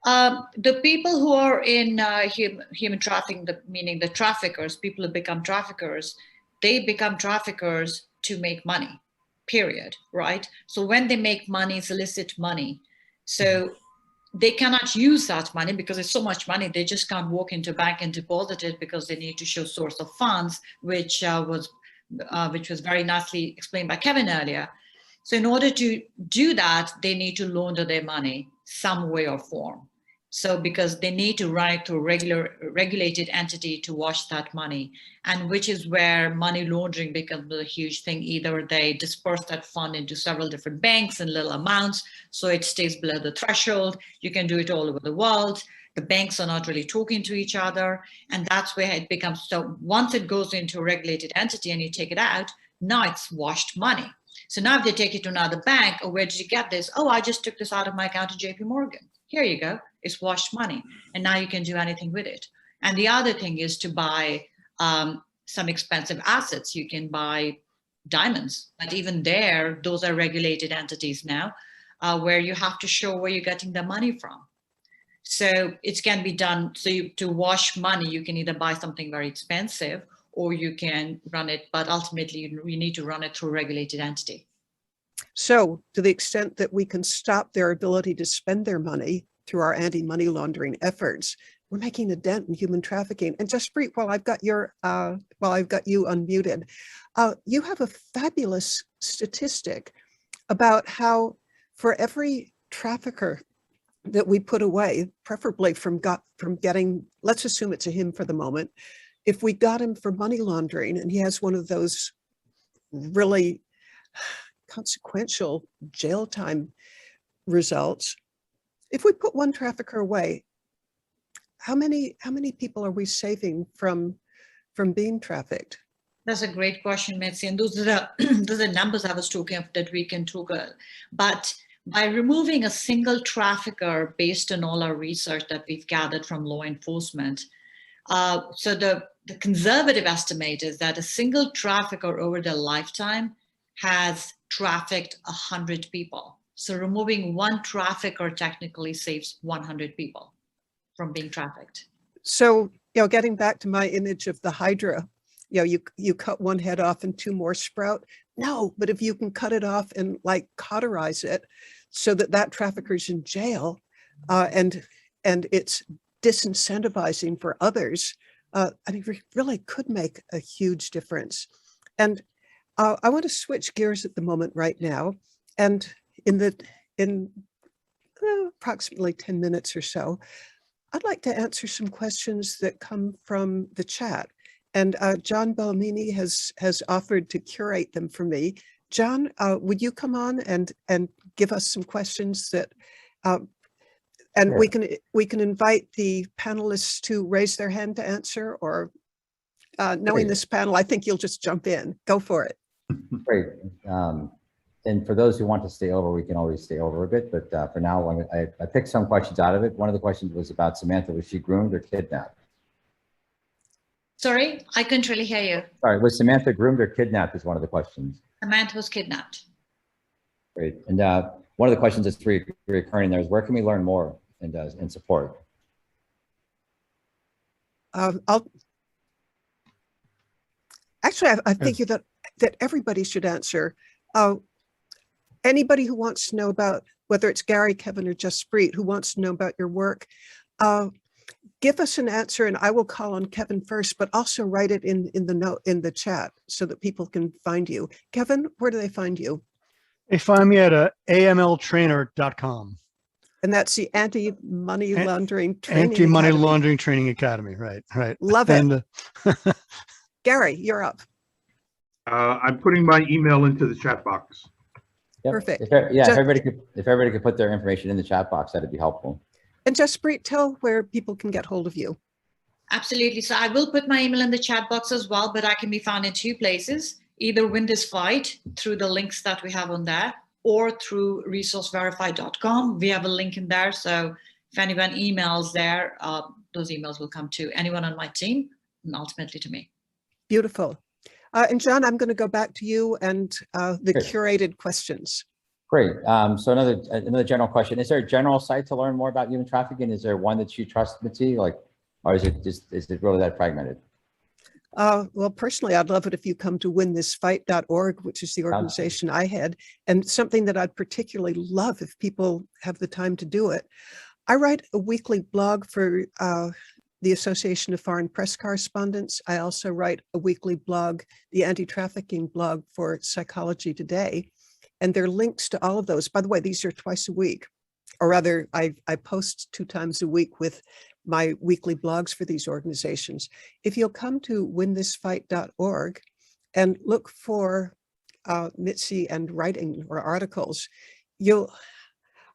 Speaker 3: The people who are in human trafficking, meaning the traffickers, people who become traffickers, they become traffickers to make money, period, right? So when they make money, it's illicit money. So they cannot use that money because it's so much money, they just can't walk into a bank and deposit it because they need to show source of funds, which was very nicely explained by Kevin earlier. So in order to do that, they need to launder their money some way or form. So because they need to run it through a regulated entity to wash that money, and which is where money laundering becomes a huge thing. Either they disperse that fund into several different banks in little amounts, so it stays below the threshold. You can do it all over the world. The banks are not really talking to each other, and that's where it becomes. So once it goes into a regulated entity and you take it out, now it's washed money. So now if they take it to another bank, or where did you get this? Oh, I just took this out of my account at JP Morgan. Here you go. It's washed money. And now you can do anything with it. And the other thing is to buy some expensive assets. You can buy diamonds, but even there, those are regulated entities now, where you have to show where you're getting the money from. So it can be done. So to wash money, you can either buy something very expensive, or you can run it, but ultimately you need to run it through a regulated entity.
Speaker 1: So to the extent that we can stop their ability to spend their money through our anti-money laundering efforts, we're making a dent in human trafficking. And Jaspreet, while I've got you unmuted, you have a fabulous statistic about how for every trafficker that we put away, preferably from getting, let's assume it's a him for the moment, if we got him for money laundering and he has one of those really consequential jail time results, if we put one trafficker away, how many people are we saving from being trafficked?
Speaker 3: That's a great question, Mitzi, and those are the numbers I was talking of that we can talk about. But by removing a single trafficker, based on all our research that we've gathered from law enforcement, so the conservative estimate is that a single trafficker over their lifetime has trafficked 100 people. So removing one trafficker technically saves 100 people from being trafficked.
Speaker 1: So, getting back to my image of the Hydra, you cut one head off and two more sprout. No, but if you can cut it off and like cauterize it so that trafficker's in jail, and it's disincentivizing for others, I think we really could make a huge difference. And I want to switch gears at the moment right now. And in approximately 10 minutes or so, I'd like to answer some questions that come from the chat. And John Bellamini has offered to curate them for me. John, would you come on and give us some questions that, and sure. we can invite the panelists to raise their hand to answer, or knowing this panel, I think you'll just jump in. Go for it.
Speaker 6: Great. And for those who want to stay over, we can always stay over a bit. But for now, I picked some questions out of it. One of the questions was about Samantha. Was she groomed or kidnapped?
Speaker 3: Sorry, I couldn't really hear you.
Speaker 6: Sorry, was Samantha groomed or kidnapped is one of the questions.
Speaker 3: Samantha was kidnapped.
Speaker 6: Great. And one of the questions that's recurring there is, where can we learn more and support?
Speaker 1: Actually, I think that everybody should answer. Anybody who wants to know about, whether it's Gary, Kevin, or Jaspreet, who wants to know about your work, give us an answer, and I will call on Kevin first, but also write it in the chat so that people can find you. Kevin, where do they find you?
Speaker 5: They find me at amltrainer.com.
Speaker 1: And that's the Anti-Money Laundering Training
Speaker 5: Anti-Money
Speaker 1: Academy.
Speaker 5: Laundering Training Academy, right.
Speaker 1: Love it. Gary, you're up.
Speaker 4: I'm putting my email into the chat box.
Speaker 6: Yep.
Speaker 1: Perfect.
Speaker 6: If everybody could put their information in the chat box, that'd be helpful.
Speaker 1: And Jaspreet, tell where people can get hold of you.
Speaker 3: Absolutely. So I will put my email in the chat box as well, but I can be found in two places, either Win This Fight through the links that we have on there or through resourceverify.com. We have a link in there. So if anyone emails there, those emails will come to anyone on my team and ultimately to me.
Speaker 1: Beautiful. And John, I'm going to go back to you and the curated questions.
Speaker 6: Great. So another general question: is there a general site to learn more about human trafficking? Is there one that you trust, Mitzi? Like, or is it really that fragmented?
Speaker 1: Well, personally, I'd love it if you come to winthisfight.org, which is the organization I head, and something that I'd particularly love if people have the time to do it. I write a weekly blog for the Association of Foreign Press Correspondents. I also write a weekly blog, the anti-trafficking blog for Psychology Today. And there are links to all of those. By the way, these are twice a week, or rather, I post 2 times a week with my weekly blogs for these organizations. If you'll come to winthisfight.org and look for Mitzi and writing or articles,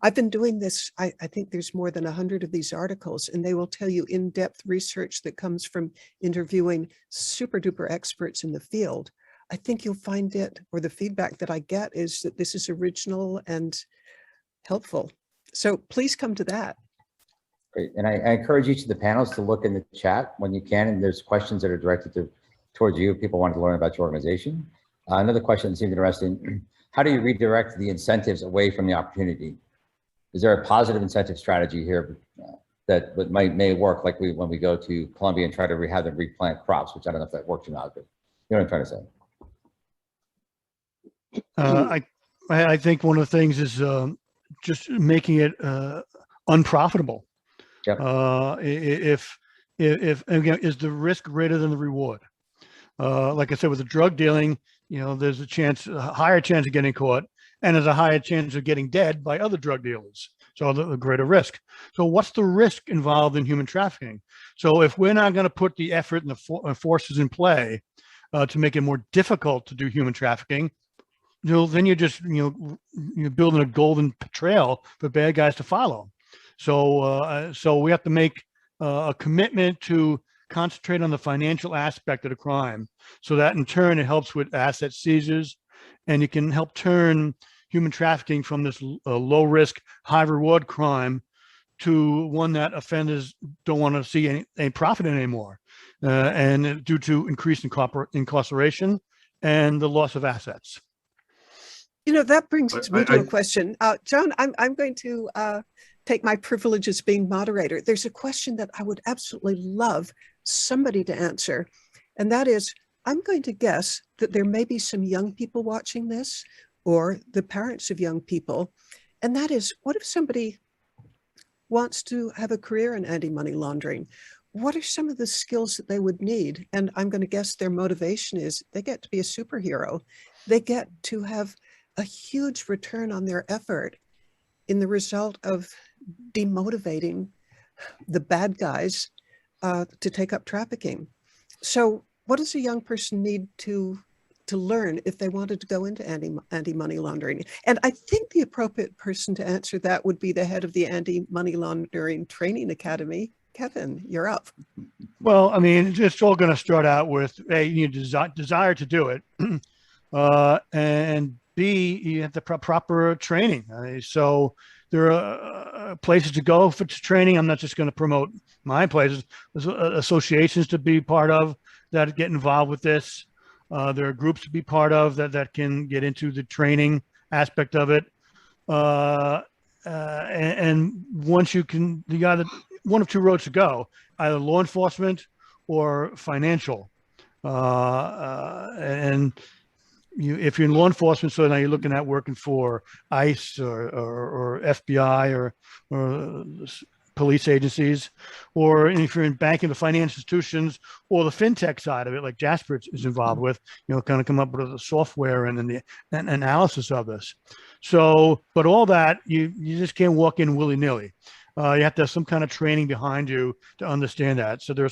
Speaker 1: I've been doing this, I think there's more than 100 of these articles, and they will tell you in-depth research that comes from interviewing super duper experts in the field. I think you'll find it, or the feedback that I get is that this is original and helpful. So please come to that.
Speaker 6: Great. And I encourage each of the panels to look in the chat when you can, and there's questions that are directed towards you. People want to learn about your organization. Another question that seemed interesting: how do you redirect the incentives away from the opportunity? Is there a positive incentive strategy here that may work, like when we go to Colombia and try to have them replant crops, which I don't know if that works or not, but you know what I'm trying to say.
Speaker 5: I think one of the things is just making it unprofitable.
Speaker 6: Yep.
Speaker 5: If again, is the risk greater than the reward? Like I said, with the drug dealing, there's a higher chance of getting caught, and there's a higher chance of getting dead by other drug dealers. So the greater risk. So what's the risk involved in human trafficking? So if we're not going to put the effort and the forces in play to make it more difficult to do human trafficking, then you're just you're building a golden trail for bad guys to follow. So we have to make a commitment to concentrate on the financial aspect of the crime, so that in turn it helps with asset seizures, and you can help turn human trafficking from this low risk, high reward crime to one that offenders don't want to see any profit in anymore, and due to increased incarceration and the loss of assets.
Speaker 1: That brings me to a question. John, I'm going to take my privilege as being moderator. There's a question that I would absolutely love somebody to answer. And that is, I'm going to guess that there may be some young people watching this, or the parents of young people. And that is, what if somebody wants to have a career in anti-money laundering? What are some of the skills that they would need? And I'm going to guess their motivation is they get to be a superhero. They get to have a huge return on their effort in the result of demotivating the bad guys to take up trafficking. So what does a young person need to learn if they wanted to go into anti-money laundering? And I think the appropriate person to answer that would be the head of the Anti-Money Laundering Training Academy. Kevin, you're up.
Speaker 5: Well, I mean, it's all going to start out with A, you need desire to do it, and B, you have the proper training. So there are places to go for training. I'm not just going to promote my places. There's associations to be part of that get involved with this. There are groups to be part of that can get into the training aspect of it. And once you got one of two roads to go, either law enforcement or financial. And if you're in law enforcement, so now you're looking at working for ICE or FBI or police agencies, or if you're in banking, the financial institutions, or the fintech side of it, like Jasper is involved with, kind of come up with the software and then the analysis of this. So, but all that, you just can't walk in willy-nilly. You have to have some kind of training behind you to understand that. So there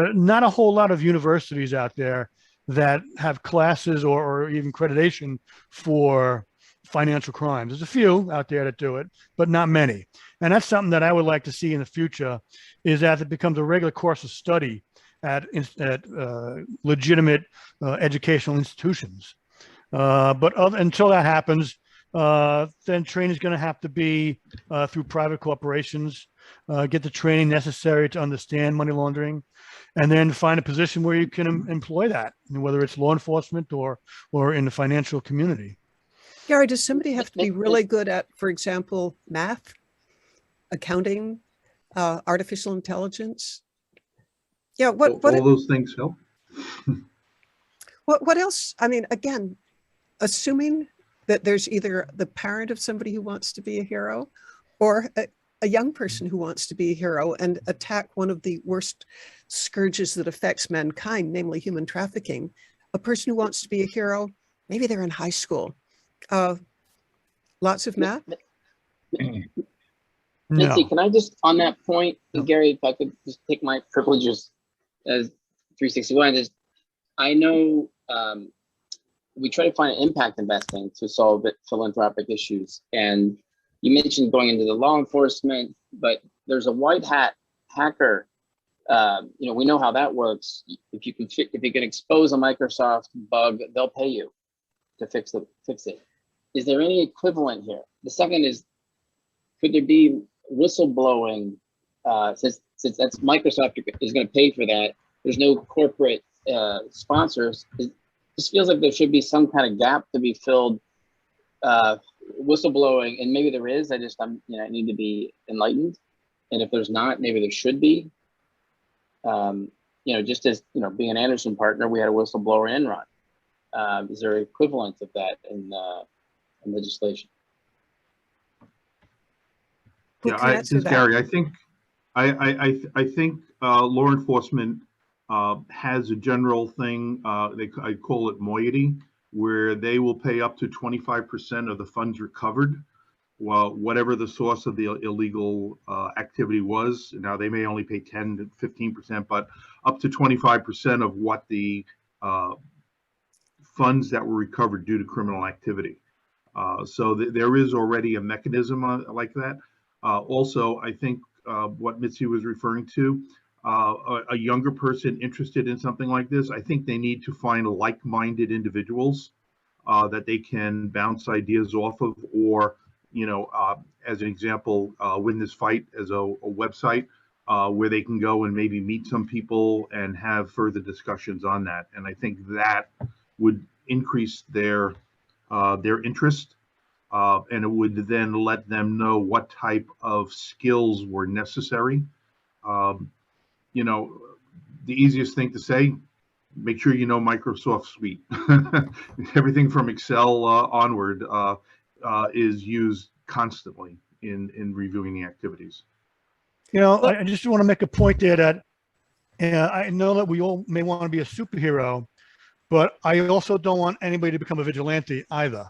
Speaker 5: are not a whole lot of universities out there that have classes or even accreditation for financial crimes. There's a few out there that do it, but not many. And that's something that I would like to see in the future, is that it becomes a regular course of study at legitimate educational institutions. But until that happens, then training is going to have to be through private corporations, get the training necessary to understand money laundering, and then find a position where you can employ that, whether it's law enforcement or in the financial community.
Speaker 1: Gary, does somebody have to be really good at, for example, math, accounting, artificial intelligence? Yeah,
Speaker 4: all those things help.
Speaker 1: What else? I mean, again, assuming that there's either the parent of somebody who wants to be a hero or a young person who wants to be a hero and attack one of the worst scourges that affects mankind, namely human trafficking. A person who wants to be a hero, maybe they're in high school. Lots of math?
Speaker 7: Mitzi, can I just, on that point,
Speaker 5: No.
Speaker 7: Gary, if I could just take my privileges as 361, is I know we try to find impact investing to solve philanthropic issues. And you mentioned going into the law enforcement, but there's a white hat hacker. We know how that works. If you can expose a Microsoft bug, they'll pay you to fix it. Is there any equivalent here? The second is, could there be whistleblowing? Since that's Microsoft is going to pay for that, there's no corporate sponsors. It just feels like there should be some kind of gap to be filled. Whistleblowing, and maybe there is. I need to be enlightened. And if there's not, maybe there should be. Just as being an Anderson partner, we had a whistleblower Enron. Is there equivalent of that in legislation?
Speaker 4: Yeah, this is Gary. I think law enforcement has a general thing. I call it moiety, where they will pay up to 25% of the funds recovered, well, whatever the source of the illegal activity was. Now they may only pay 10 to 15%, but up to 25% of what the funds that were recovered due to criminal activity. So there is already a mechanism like that. Also, I think what Mitzi was referring to, a younger person interested in something like this, I think they need to find like-minded individuals that they can bounce ideas off of, or, as an example, Win This Fight as a website where they can go and maybe meet some people and have further discussions on that. And I think that would increase their interest. And it would then let them know what type of skills were necessary. The easiest thing to say, make sure you know Microsoft Suite. Everything from Excel onward is used constantly in reviewing the activities.
Speaker 5: I just want to make a point there that I know that we all may want to be a superhero, but I also don't want anybody to become a vigilante either.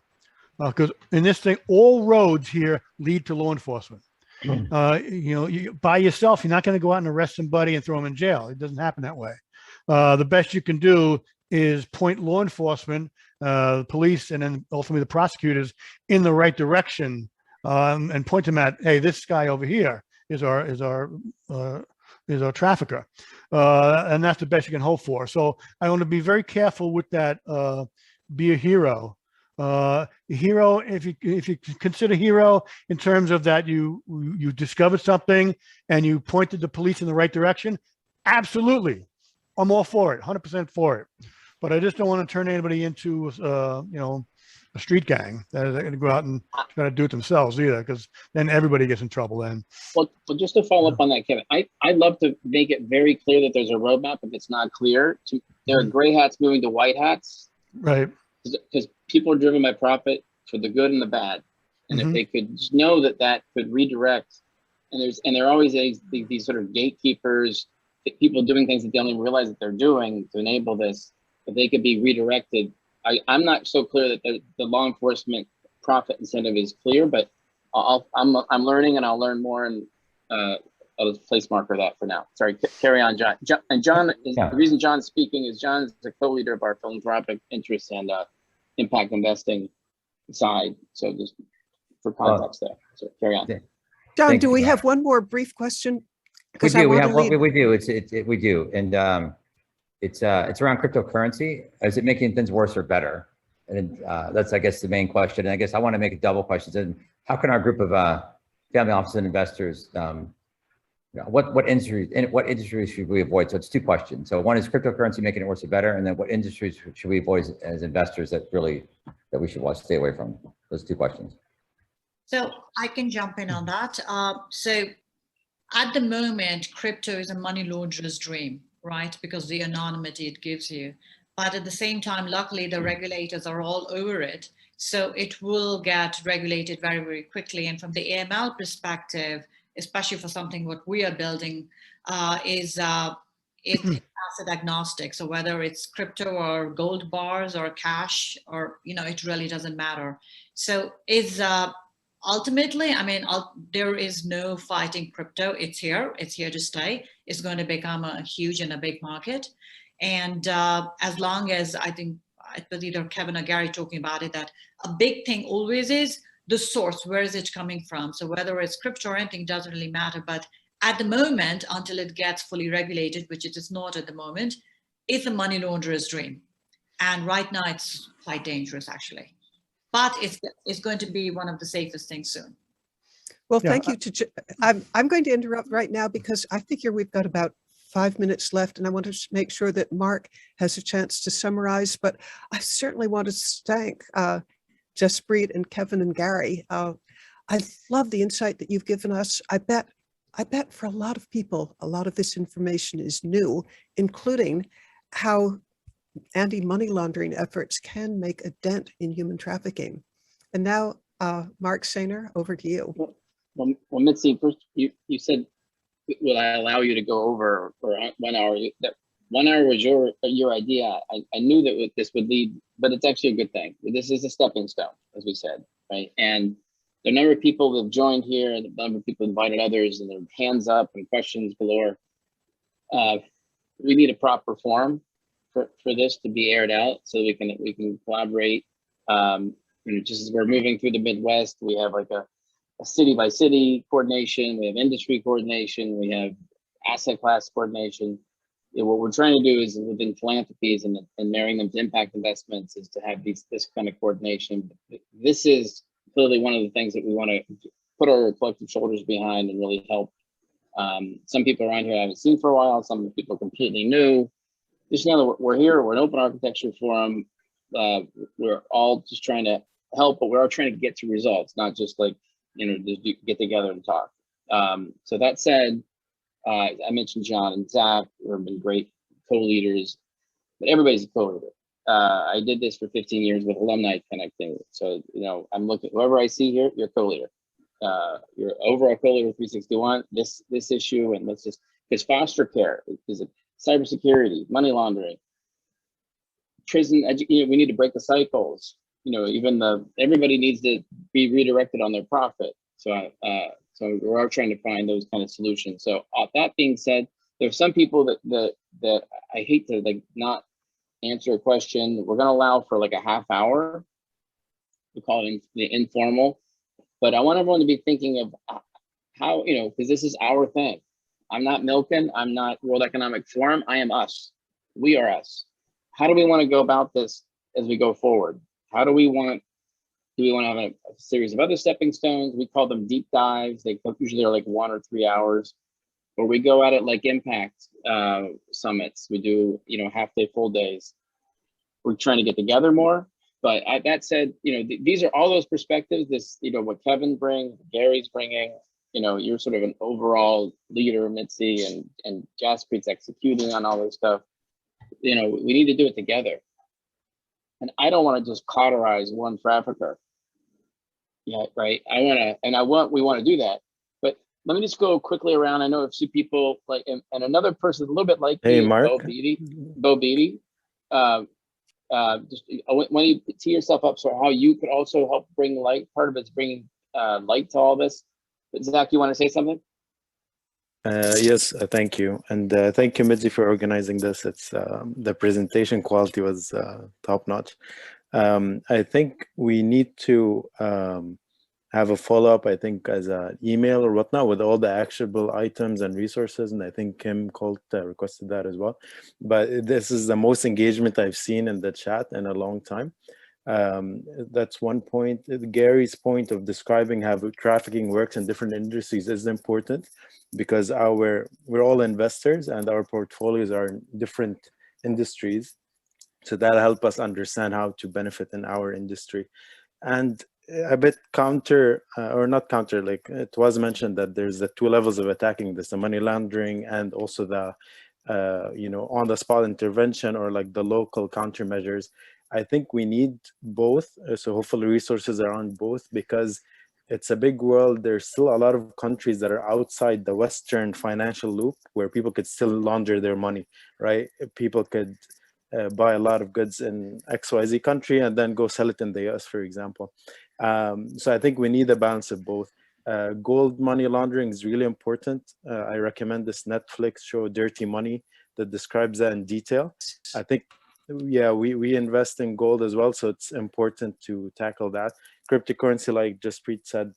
Speaker 5: Because in this thing, all roads here lead to law enforcement. You by yourself, you're not going to go out and arrest somebody and throw them in jail. It doesn't happen that way. The best you can do is point law enforcement, the police, and then ultimately the prosecutors in the right direction, and point them at, hey, this guy over here is our trafficker, and that's the best you can hope for. So I want to be very careful with that. Be a hero. Hero, if you consider hero in terms of that you discovered something and you pointed the police in the right direction, absolutely, I'm all for it, 100% for it. But I just don't want to turn anybody into a street gang that are going to go out and try to do it themselves either, because then everybody gets in trouble then.
Speaker 7: Well, just to follow up on that, Kevin, I'd love to make it very clear that there's a roadmap. If it's not clear, there are gray hats moving to white hats, right? Because people are driven by profit for the good and the bad, and if they could just know that could redirect, and there are always these sort of gatekeepers, people doing things that they don't even realize that they're doing to enable this, if they could be redirected. I'm not so clear that the law enforcement profit incentive is clear, but I'm learning, and I'll learn more, and I'll just place marker that for now. Sorry, carry on, John. John the reason John's speaking is John's the co-leader of our philanthropic interests and impact investing side. So just for context there. So carry on.
Speaker 1: John,
Speaker 6: Thank
Speaker 1: do
Speaker 6: you,
Speaker 1: we
Speaker 6: John.
Speaker 1: have one more brief question?
Speaker 6: We
Speaker 1: Because I
Speaker 6: do. We
Speaker 1: want
Speaker 6: have
Speaker 1: to
Speaker 6: what
Speaker 1: leave.
Speaker 6: we do. We do, and it's around cryptocurrency. Is it making things worse or better? And that's, I guess, the main question. And I guess I want to make a double question. And how can our group of family offices and investors, what industries should we avoid? So it's two questions. So one is cryptocurrency making it worse or better, and then what industries should we avoid as investors that we should stay away from? Those two questions.
Speaker 3: So I can jump in on that. So at the moment, crypto is a money launderer's dream, right? Because the anonymity it gives you. But at the same time, luckily, the regulators are all over it. So it will get regulated very, very quickly. And from the AML perspective, especially for something what we are building, is asset agnostic. So whether it's crypto or gold bars or cash, or, it really doesn't matter. So it's ultimately, there is no fighting crypto. It's here to stay. It's going to become a huge and a big market. And as long as, I think it was either Kevin or Gary talking about it, that a big thing always is the source. Where is it coming from? So whether it's crypto or anything doesn't really matter. But at the moment, until it gets fully regulated, which it is not at the moment, it's a money launderer's dream. And right now it's quite dangerous, actually. But it's going to be one of the safest things soon.
Speaker 1: Well, thank you. I'm going to interrupt right now because I figure we've got about 5 minutes left, and I want to make sure that Mark has a chance to summarize. But I certainly want to thank Jaspreet and Kevin and Gary. I love the insight that you've given us. I bet for a lot of people, a lot of this information is new, including how anti-money laundering efforts can make a dent in human trafficking. And now, Mark Sainer, over to you.
Speaker 7: Well, Mitzi, first you said, will I allow you to go over for 1 hour? That 1 hour was your idea. I knew that this would lead, but it's actually a good thing. This is a stepping stone, as we said, right? And the number of people that have joined here, and the number of people invited others, and their hands up and questions galore. We need a proper forum for this to be aired out, so we can collaborate. Just as we're moving through the Midwest, we have like a city by city coordination, we have industry coordination, we have asset class coordination. What we're trying to do is within Philanthropies and marrying them to impact investments is to have this kind of coordination. This is clearly one of the things that we want to put our collective shoulders behind and really help. Some people around here I haven't seen for a while, some people are completely new. Just now that we're here, we're an open architecture forum. We're all just trying to help, but we're all trying to get to results, not just like, just get together and talk. So that said, I mentioned John and Zach, who have been great co-leaders, but everybody's a co-leader. I did this for 15 years with alumni connecting. So, I'm looking, whoever I see here, you're co-leader. You're overall co-leader 361, this issue, and let's just, because foster care, is it cybersecurity, money laundering, prison, we need to break the cycles. Everybody needs to be redirected on their profit. So we're all trying to find those kind of solutions. So that being said, there's some people that I hate to not answer a question. We're going to allow for like a half hour. We call it the informal, but I want everyone to be thinking of how, because this is our thing. I'm not Milken. I'm not World Economic Forum. I am us. We are us. How do we want to go about this as we go forward? Do we want to have a series of other stepping stones? We call them deep dives. They usually are like 1 or 3 hours, or we go at it like impact summits. We do, half-day, full days. We're trying to get together more. But that said, these are all those perspectives. This, what Kevin brings, Gary's bringing. You're sort of an overall leader, Mitzi, and Jaspreet's executing on all this stuff. We need to do it together. And I don't want to just cauterize one trafficker. Yeah, right. We want to do that. But let me just go quickly around. I know a few people and another person a little bit like
Speaker 8: Hey,
Speaker 7: me,
Speaker 8: Mark.
Speaker 7: Bo Beatty. Just when you tee yourself up, so how you could also help bring light. Part of it's bringing light to all this. But Zach, you want to say something?
Speaker 8: Yes, thank you. And thank you, Mitzi, for organizing this. It's the presentation quality was top notch. I think we need to have a follow-up, I think, as an email or whatnot with all the actionable items and resources. And I think Kim Colt requested that as well. But this is the most engagement I've seen in the chat in a long time. That's one point. Gary's point of describing how trafficking works in different industries is important, because we're all investors and our portfolios are in different industries. So that'll help us understand how to benefit in our industry. And a bit counter, or not counter, like it was mentioned that there's the two levels of attacking this, the money laundering and also the, on the spot intervention or like the local countermeasures. I think we need both. So hopefully resources are on both, because it's a big world. There's still a lot of countries that are outside the Western financial loop where people could still launder their money, right? People could buy a lot of goods in XYZ country and then go sell it in the US, for example. So I think we need a balance of both. Gold money laundering is really important. I recommend this Netflix show, Dirty Money, that describes that in detail. I think, yeah, we invest in gold as well, so it's important to tackle that. Cryptocurrency, like Jaspreet said,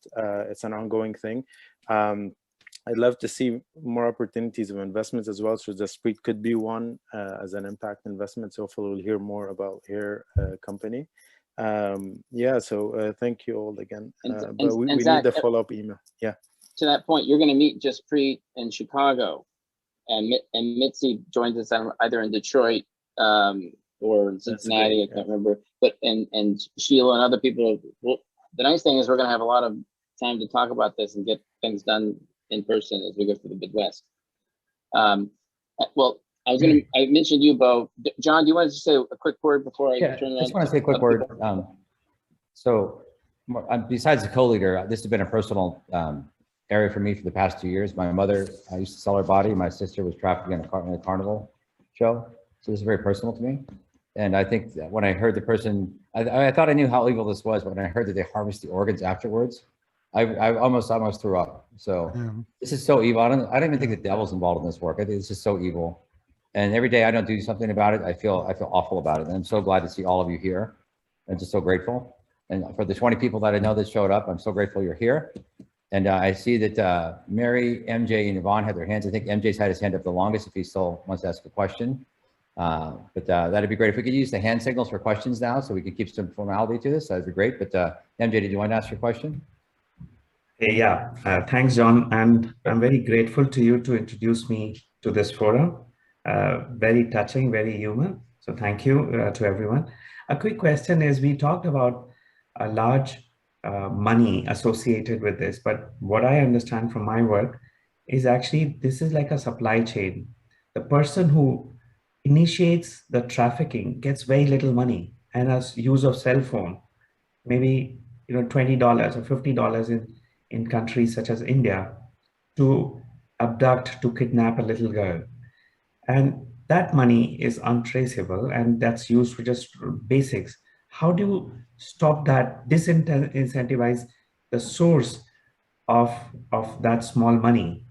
Speaker 8: it's an ongoing thing. I'd love to see more opportunities of investments as well. So Jaspreet could be one as an impact investment. So hopefully we'll hear more about her company. Yeah, so thank you all again. But we
Speaker 7: Zach,
Speaker 8: need a follow-up email. Yeah.
Speaker 7: To that point, you're going to meet Jaspreet in Chicago, and Mitzi joins us either in Detroit or in Cincinnati. I can't remember. But and Sheila and other people. Well, the nice thing is we're going to have a lot of time to talk about this and get things done in person as we go through the Midwest. Well, I mentioned you, Bo. John, do you want to say a quick word before I turn it on?
Speaker 6: I just want to say a quick word. So besides the co-leader, this has been a personal area for me for the past 2 years. My mother, I used to sell her body. My sister was trafficking in a carnival show. So this is very personal to me. And I think that when I heard the person, I thought I knew how evil this was, but when I heard that they harvest the organs afterwards, I almost threw up. So this is so evil. I don't even think the devil's involved in this work. I think it's just so evil. And every day I don't do something about it, I feel awful about it. And I'm so glad to see all of you here. I'm just so grateful. And for the 20 people that I know that showed up, I'm so grateful you're here. And I see that Mary, MJ, and Yvonne have their hands. I think MJ's had his hand up the longest if he still wants to ask a question. But that'd be great if we could use the hand signals for questions now, so we could keep some formality to this. That'd be great. But MJ, did you want to ask your question?
Speaker 9: Yeah, thanks, John. And I'm very grateful to you to introduce me to this forum. Very touching, very human. So thank you to everyone. A quick question is, we talked about a large money associated with this, but what I understand from my work is actually this is like a supply chain. The person who initiates the trafficking gets very little money, and as use of cell phone, maybe $20 or $50 in countries such as India, to abduct, to kidnap a little girl. And that money is untraceable, and that's used for just basics. How do you stop that, disincentivize the source of that small money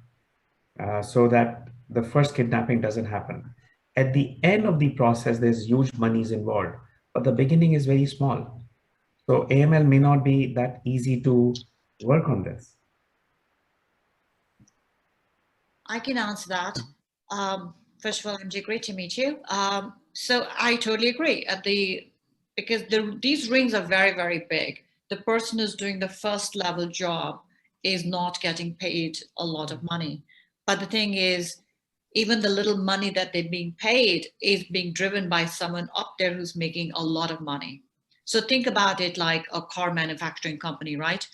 Speaker 9: so that the first kidnapping doesn't happen? At the end of the process, there's huge monies involved, but the beginning is very small. So AML may not be that easy to work on this.
Speaker 3: I can answer that. First of all, MJ, great to meet you. So I totally agree. Because these rings are very, very big. The person who's doing the first level job is not getting paid a lot of money. But the thing is, even the little money that they're being paid is being driven by someone up there who's making a lot of money. So think about it like a car manufacturing company, right?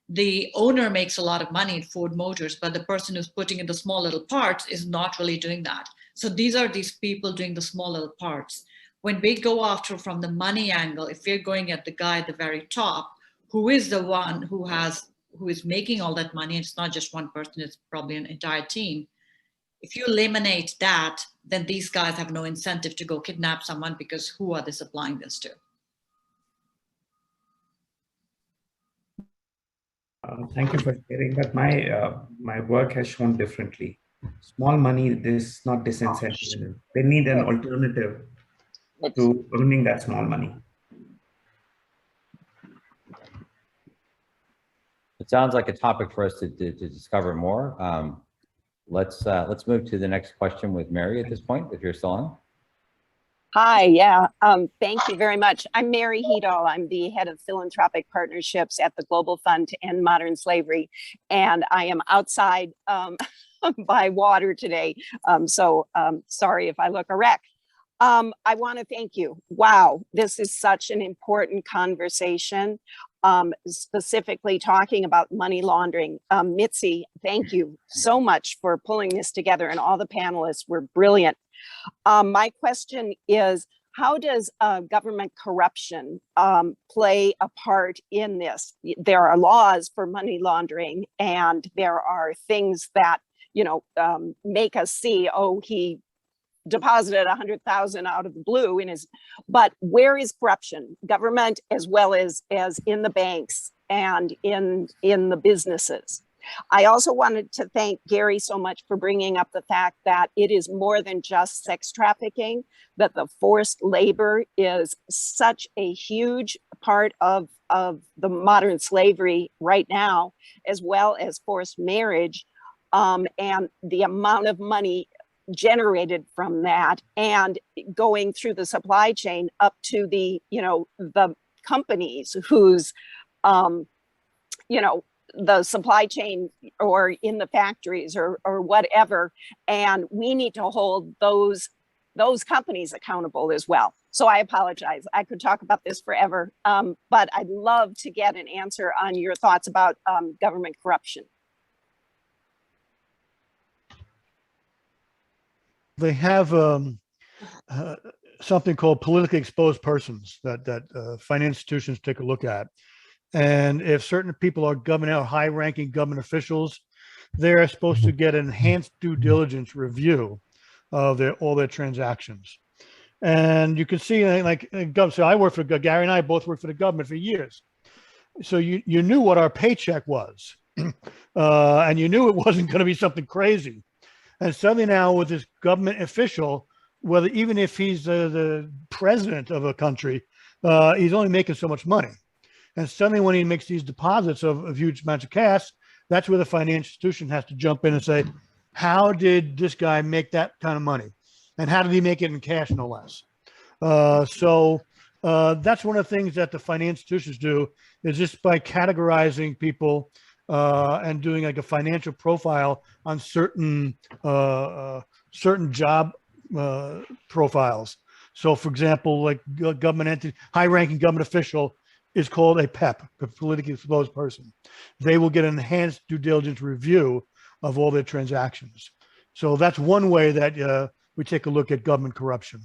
Speaker 3: The owner makes a lot of money in Ford Motors, but the person who's putting in the small little parts is not really doing that. So these are these people doing the small little parts. When we go after from the money angle, if we're going at the guy at the very top, who is the one who is making all that money, it's not just one person, it's probably an entire team. If you eliminate that, then these guys have no incentive to go kidnap someone, because who are they supplying this to?
Speaker 9: Thank you for sharing, but my work has shown differently. Small money is not disincentive. They need an alternative to earning that small money.
Speaker 6: It sounds like a topic for us to discover more. Let's move to the next question with Mary at this point, if you're still on.
Speaker 10: Hi, yeah, thank you very much. I'm Mary Hedall. I'm the head of philanthropic partnerships at the Global Fund to End Modern Slavery, and I am outside by water today, so sorry if I look a wreck. I want to thank you. Wow, this is such an important conversation, specifically talking about money laundering. Mitzi, thank you so much for pulling this together, and all the panelists were brilliant. My question is, how does government corruption play a part in this? There are laws for money laundering, and there are things that, you know, make us see, oh, he deposited 100,000 out of the blue in his, but where is corruption? Government as well as in the banks and in the businesses. I also wanted to thank Gary so much for bringing up the fact that it is more than just sex trafficking, that the forced labor is such a huge part of the modern slavery right now, as well as forced marriage, and the amount of money generated from that and going through the supply chain up to the, you know, the companies whose, you know, the supply chain or in the factories or whatever. And we need to hold those companies accountable as well. So I apologize. I could talk about this forever, but I'd love to get an answer on your thoughts about government corruption.
Speaker 5: They have something called politically exposed persons that financial institutions take a look at. And if certain people are high-ranking government officials, they're supposed to get an enhanced due diligence review of all their transactions. And you can see, like, so I work for, Gary and I both worked for the government for years. So you knew what our paycheck was, and you knew it wasn't going to be something crazy. And suddenly now with this government official, whether even if he's the president of a country, he's only making so much money. And suddenly when he makes these deposits of huge amounts of cash, that's where the financial institution has to jump in and say, how did this guy make that kind of money? And how did he make it in cash, no less? So that's one of the things that the financial institutions do, is just by categorizing people and doing like a financial profile on certain job profiles. So for example, like government entity, high-ranking government official is called a PEP, a politically exposed person. They will get an enhanced due diligence review of all their transactions. So that's one way that we take a look at government corruption.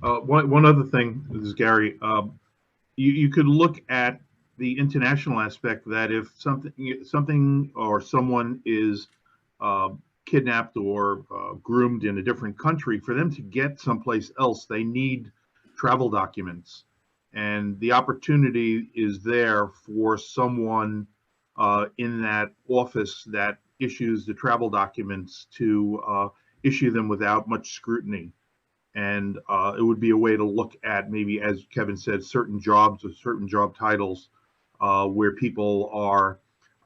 Speaker 4: One other thing, this is Gary, you could look at the international aspect, that if something or someone is kidnapped or groomed in a different country, for them to get someplace else, they need travel documents. And the opportunity is there for someone in that office that issues the travel documents to issue them without much scrutiny. And it would be a way to look at, maybe, as Kevin said, certain jobs or certain job titles where people are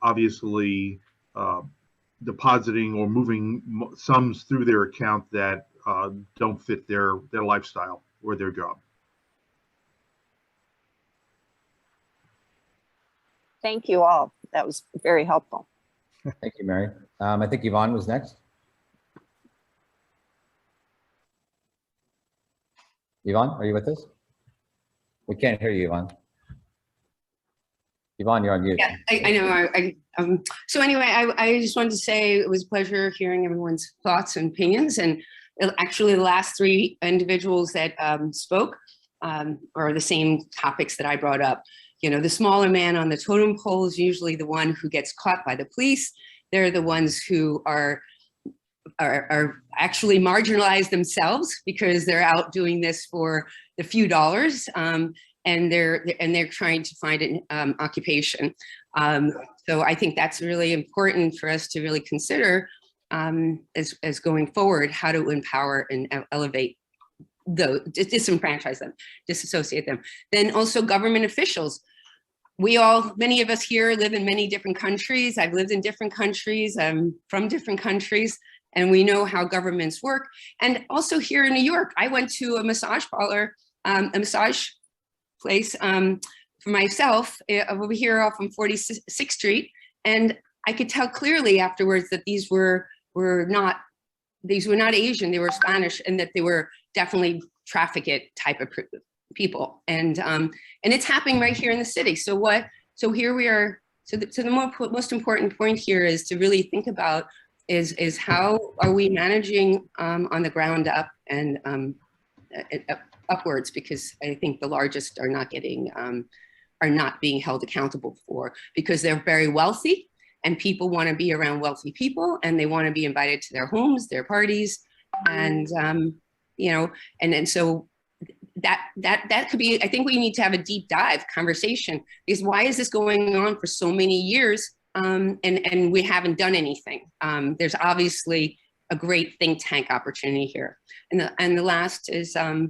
Speaker 4: obviously depositing or moving sums through their account that don't fit their lifestyle or their job.
Speaker 10: Thank you all. That was very helpful.
Speaker 6: Thank you, Mary. I think Yvonne was next. Yvonne, are you with us? We can't hear you, Yvonne. Yvonne, you're on mute.
Speaker 11: Yeah, I know. So anyway, I just wanted to say it was a pleasure hearing everyone's thoughts and opinions. And actually, the last three individuals that spoke are the same topics that I brought up. You know, the smaller man on the totem pole is usually the one who gets caught by the police. They're the ones who are actually marginalized themselves because they're out doing this for the few dollars, and they're trying to find an occupation. So I think that's really important for us to really consider as going forward, how to empower and elevate disenfranchise them, disassociate them. Then also government officials. many of us here live in many different countries. I've lived in different countries. I'm from different countries, and we know how governments work. And also here in New York, I went to a massage parlor, a massage place for myself over here off on 46th Street. And I could tell clearly afterwards that these were not Asian, they were Spanish, and that they were definitely trafficked type of people. And it's happening right here in the city. So here we are. So the most important point here is to really think about is how are we managing on the ground up and upwards, because I think the largest are not being held accountable for, because they're very wealthy and people want to be around wealthy people and they want to be invited to their homes, their parties. And, and so that could be, I think we need to have a deep dive conversation, because why is this going on for so many years? And we haven't done anything. There's obviously a great think tank opportunity here. And the last is, I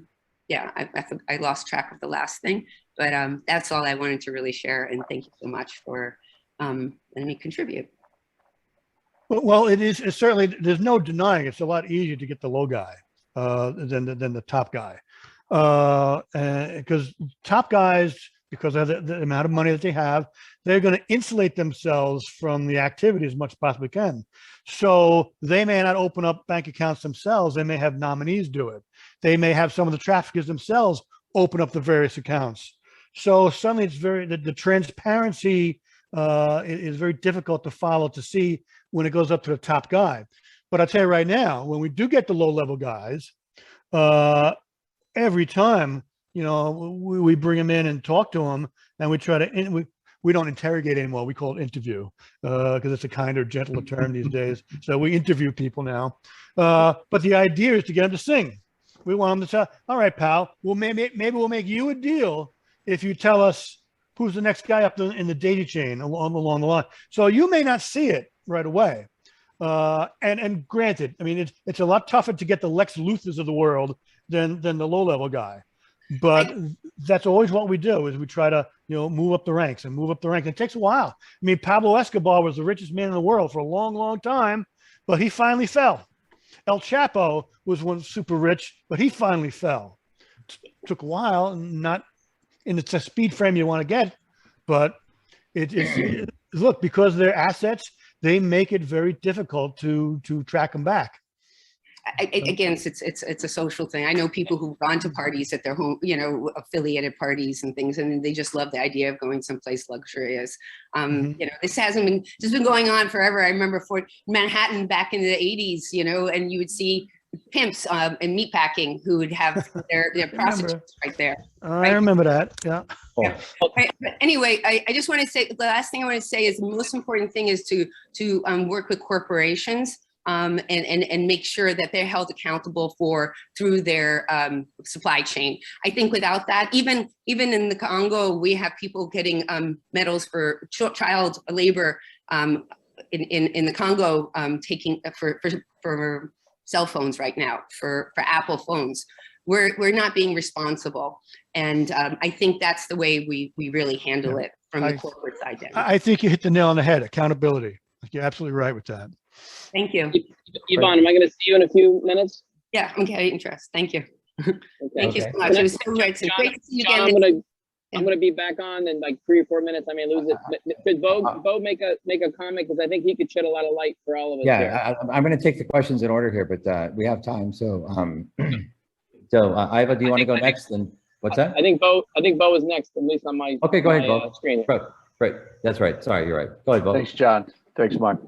Speaker 11: lost track of the last thing, but that's all I wanted to really share. And thank you so much for letting me contribute.
Speaker 5: Well, it's certainly, there's no denying it's a lot easier to get the low guy than the top guy. Because top guys, because of the amount of money that they have, they're going to insulate themselves from the activity as much as possibly can. So they may not open up bank accounts themselves. They may have nominees do it. They may have some of the traffickers themselves open up the various accounts. So suddenly it's the transparency is very difficult to follow, to see when it goes up to the top guy. But I'll tell you right now, when we do get the low level guys, every time, we bring them in and talk to them, and we try to, we don't interrogate anymore. We call it interview, because it's a kinder, gentler term these days. So we interview people now. But the idea is to get them to sing. We want them to tell, all right, pal, well, maybe we'll make you a deal if you tell us who's the next guy up in the dating chain along the line. So you may not see it right away. And granted, I mean, it's a lot tougher to get the Lex Luthors of the world than the low level guy. But that's always what we do, is we try to, move up the ranks and move up the ranks. It takes a while. I mean, Pablo Escobar was the richest man in the world for a long, long time, but he finally fell. El Chapo was one super rich, but he finally fell. Took a while, not in the speed frame you want to get, but look, because they're assets, they make it very difficult to track them back.
Speaker 11: Again, it's a social thing. I know people who've gone to parties at their home, affiliated parties and things, and they just love the idea of going someplace luxurious. This has been going on forever. I remember for Manhattan back in the 80s, and you would see pimps in meatpacking who would have their prostitutes right there.
Speaker 5: I remember that. Yeah.
Speaker 11: Yeah. Right. But anyway, I just want to say, the last thing I want to say is the most important thing is to work with corporations and make sure that they're held accountable through their supply chain. I think without that, even in the Congo, we have people getting medals for child labor in the Congo, taking for cell phones right now, for Apple phones. We're not being responsible. And I think that's the way we really handle it from the corporate side.
Speaker 5: I think you hit the nail on the head, accountability. You're absolutely right with that.
Speaker 11: Thank you.
Speaker 7: Yvonne, am I going to see you in a few minutes?
Speaker 11: Yeah, I'm getting interest. Thank you.
Speaker 7: Okay.
Speaker 11: Thank you so much. It was so great.
Speaker 7: John,
Speaker 11: Great to see you
Speaker 7: John,
Speaker 11: again.
Speaker 7: I'm going to be back on in like 3 or 4 minutes. I may lose it. Could Bo make a comment, because I think he could shed a lot of light for all of us.
Speaker 6: Yeah, I'm going to take the questions in order here, but we have time. So, Iva, do you want to go next? And what's that?
Speaker 7: I think Bo is next, at least on my
Speaker 6: Okay, go ahead,
Speaker 7: my,
Speaker 6: Bo.
Speaker 7: screen.
Speaker 6: Right. That's right. Sorry, you're right. Go ahead, Bo.
Speaker 12: Thanks, John. Thanks, Mark.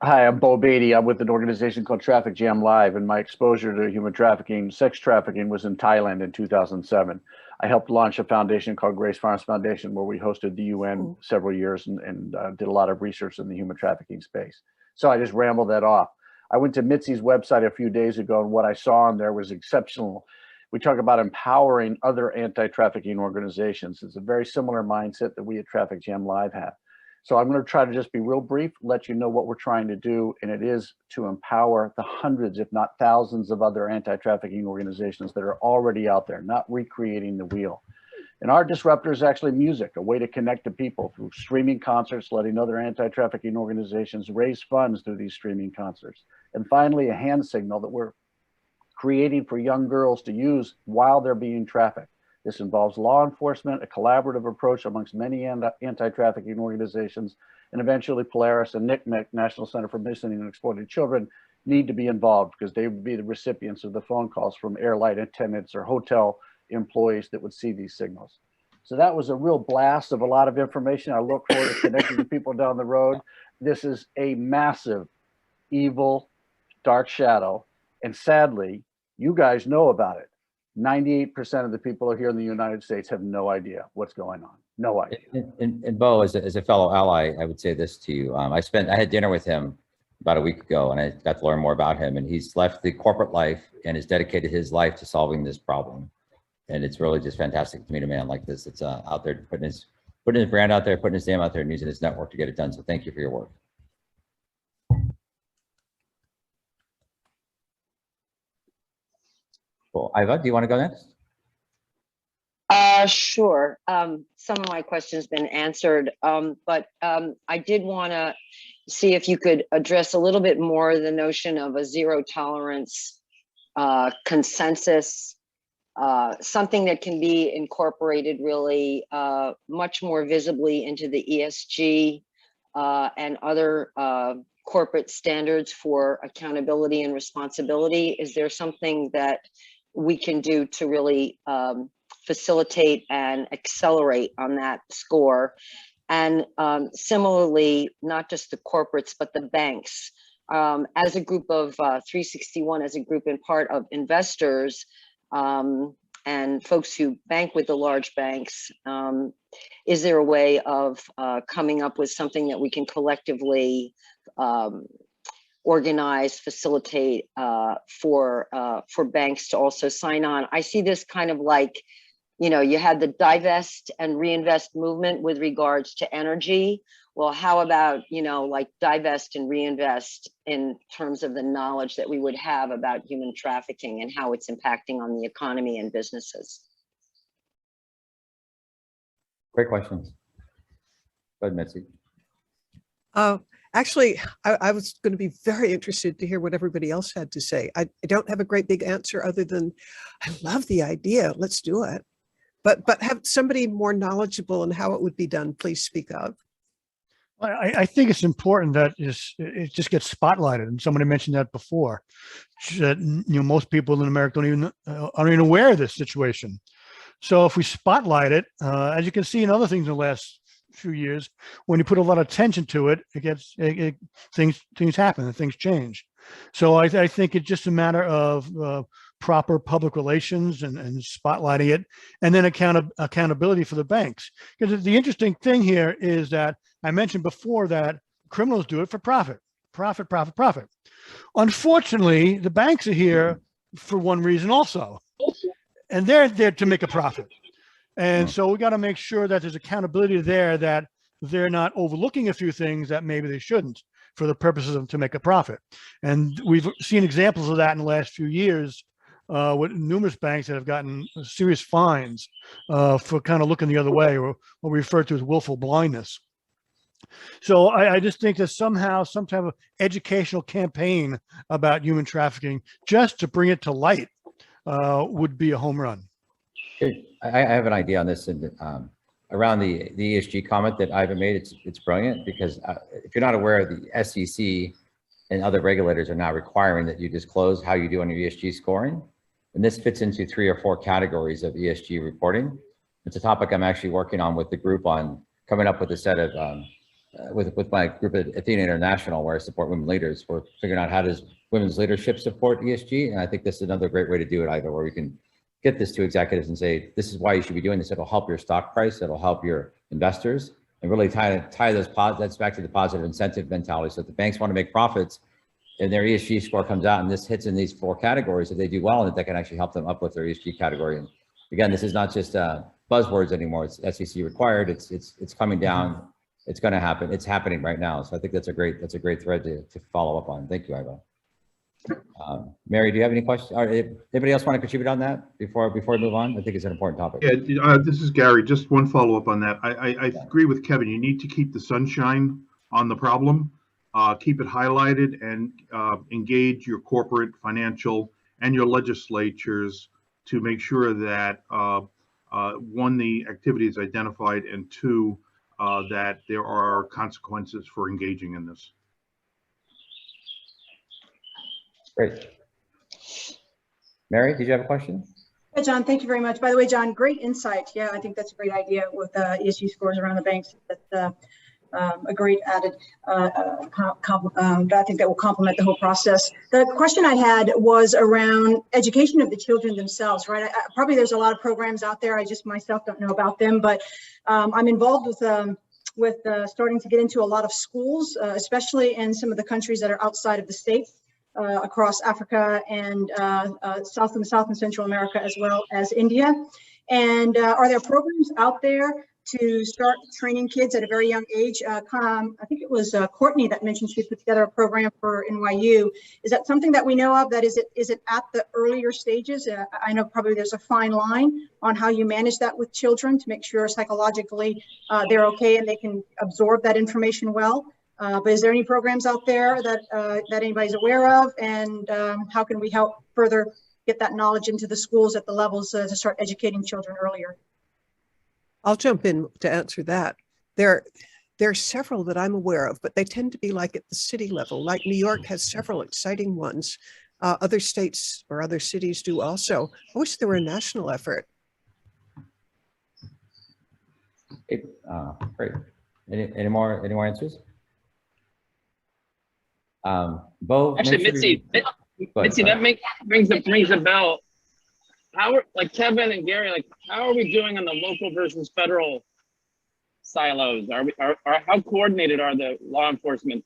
Speaker 12: Hi, I'm Bo Beatty. I'm with an organization called Traffic Jam Live, and my exposure to human trafficking, sex trafficking, was in Thailand in 2007. I helped launch a foundation called Grace Farms Foundation, where we hosted the UN several years and did a lot of research in the human trafficking space. So I just rambled that off. I went to Mitzi's website a few days ago, and what I saw on there was exceptional. We talk about empowering other anti-trafficking organizations. It's a very similar mindset that we at Traffic Jam Live have. So I'm going to try to just be real brief, let you know what we're trying to do, and it is to empower the hundreds, if not thousands, of other anti-trafficking organizations that are already out there, not recreating the wheel. And our disruptor is actually music, a way to connect to people through streaming concerts, letting other anti-trafficking organizations raise funds through these streaming concerts. And finally, a hand signal that we're creating for young girls to use while they're being trafficked. This involves law enforcement, a collaborative approach amongst many anti-trafficking organizations, and eventually Polaris and NCMEC, National Center for Missing and Exploited Children, need to be involved because they would be the recipients of the phone calls from airline attendants or hotel employees that would see these signals. So that was a real blast of a lot of information. I look forward to connecting with people down the road. This is a massive, evil, dark shadow. And sadly, you guys know about it. 98% of the people here in the United States have no idea what's going on. No idea.
Speaker 6: And Bo, as a fellow ally, I would say this to you. I had dinner with him about a week ago, and I got to learn more about him. And he's left the corporate life and has dedicated his life to solving this problem. And it's really just fantastic to meet a man like this that's out there putting his brand out there, putting his name out there, and using his network to get it done. So thank you for your work. Cool. Iva, do you want to go next?
Speaker 13: Sure. Some of my questions been answered, but I did want to see if you could address a little bit more the notion of a zero tolerance consensus, something that can be incorporated really much more visibly into the ESG and other corporate standards for accountability and responsibility. Is there something that we can do to really facilitate and accelerate on that score? And similarly, not just the corporates, but the banks. As a group of 361, as a group and part of investors and folks who bank with the large banks, is there a way of coming up with something that we can collectively organize, facilitate for banks to also sign on? I see this kind of like, you know, you had the divest and reinvest movement with regards to energy. Well, how about, you know, like divest and reinvest in terms of the knowledge that we would have about human trafficking and how it's impacting on the economy and businesses?
Speaker 6: Great questions. Go ahead, Mitzi.
Speaker 1: Actually, I was going to be very interested to hear what everybody else had to say. I don't have a great big answer other than I love the idea. Let's do it. But have somebody more knowledgeable in how it would be done, please speak up.
Speaker 5: I think it's important that it just gets spotlighted, and somebody mentioned that before. That, you know, most people in America aren't even aware of this situation. So if we spotlight it, as you can see in other things in the last few years, when you put a lot of attention to it, things happen and things change. So I think it's just a matter of proper public relations and spotlighting it, and then accountability for the banks. Because the interesting thing here is that I mentioned before that criminals do it for profit. Unfortunately, the banks are here for one reason also, and they're there to make a profit. And so we got to make sure that there's accountability there, that they're not overlooking a few things that maybe they shouldn't for the purposes of to make a profit. And we've seen examples of that in the last few years with numerous banks that have gotten serious fines for kind of looking the other way, or what we refer to as willful blindness. So I just think that somehow some type of educational campaign about human trafficking, just to bring it to light, would be a home run.
Speaker 6: I have an idea on this, and around the ESG comment that Ivan made. It's brilliant, because if you're not aware, the SEC and other regulators are now requiring that you disclose how you do on your ESG scoring. And this fits into 3 or 4 categories of ESG reporting. It's a topic I'm actually working on with the group on coming up with a set of, with my group at Athena International, where I support women leaders. We're figuring out how does women's leadership support ESG. And I think this is another great way to do it, either where we can get this to executives and say, this is why you should be doing this. It'll help your stock price. It'll help your investors, and really tie those that's back to the positive incentive mentality. So if the banks want to make profits and their ESG score comes out and this hits in these 4 categories, if they do well in it, that can actually help them uplift their ESG category. And again, this is not just buzzwords anymore. It's SEC required. It's coming down. It's going to happen. It's happening right now. So I think that's a great thread to follow up on. Thank you, Ivo. Mary, do you have any questions? Or anybody else want to contribute on that before we move on? I think it's an important topic.
Speaker 4: Yeah, this is Gary. Just one follow-up on that. I agree with Kevin. You need to keep the sunshine on the problem, keep it highlighted, and engage your corporate, financial, and your legislatures to make sure that one, the activity is identified, and two, that there are consequences for engaging in this.
Speaker 6: Great. Mary, did you have a question?
Speaker 14: Yeah, John, thank you very much. By the way, John, great insight. Yeah, I think that's a great idea with ESG scores around the banks. That's a great added, I think that will complement the whole process. The question I had was around education of the children themselves, right? Probably there's a lot of programs out there. I just myself don't know about them, but I'm involved with starting to get into a lot of schools, especially in some of the countries that are outside of the States. Across Africa and South and Central America, as well as India. And are there programs out there to start training kids at a very young age? I think it was Courtney that mentioned she put together a program for NYU. Is that something that we know of? That is it at the earlier stages? I know probably there's a fine line on how you manage that with children to make sure psychologically they're okay and they can absorb that information well. But is there any programs out there that that anybody's aware of, and how can we help further get that knowledge into the schools at the levels to start educating children earlier?
Speaker 1: I'll jump in to answer that. There are several that I'm aware of, but they tend to be like at the city level. Like New York has several exciting ones. Other states or other cities do also. I wish there were a national effort.
Speaker 6: Great. Any more answers? Bo,
Speaker 7: actually, Mitzi, that brings a bell. How are, like Kevin and Gary, like how are we doing on the local versus federal silos? Are how coordinated are the law enforcement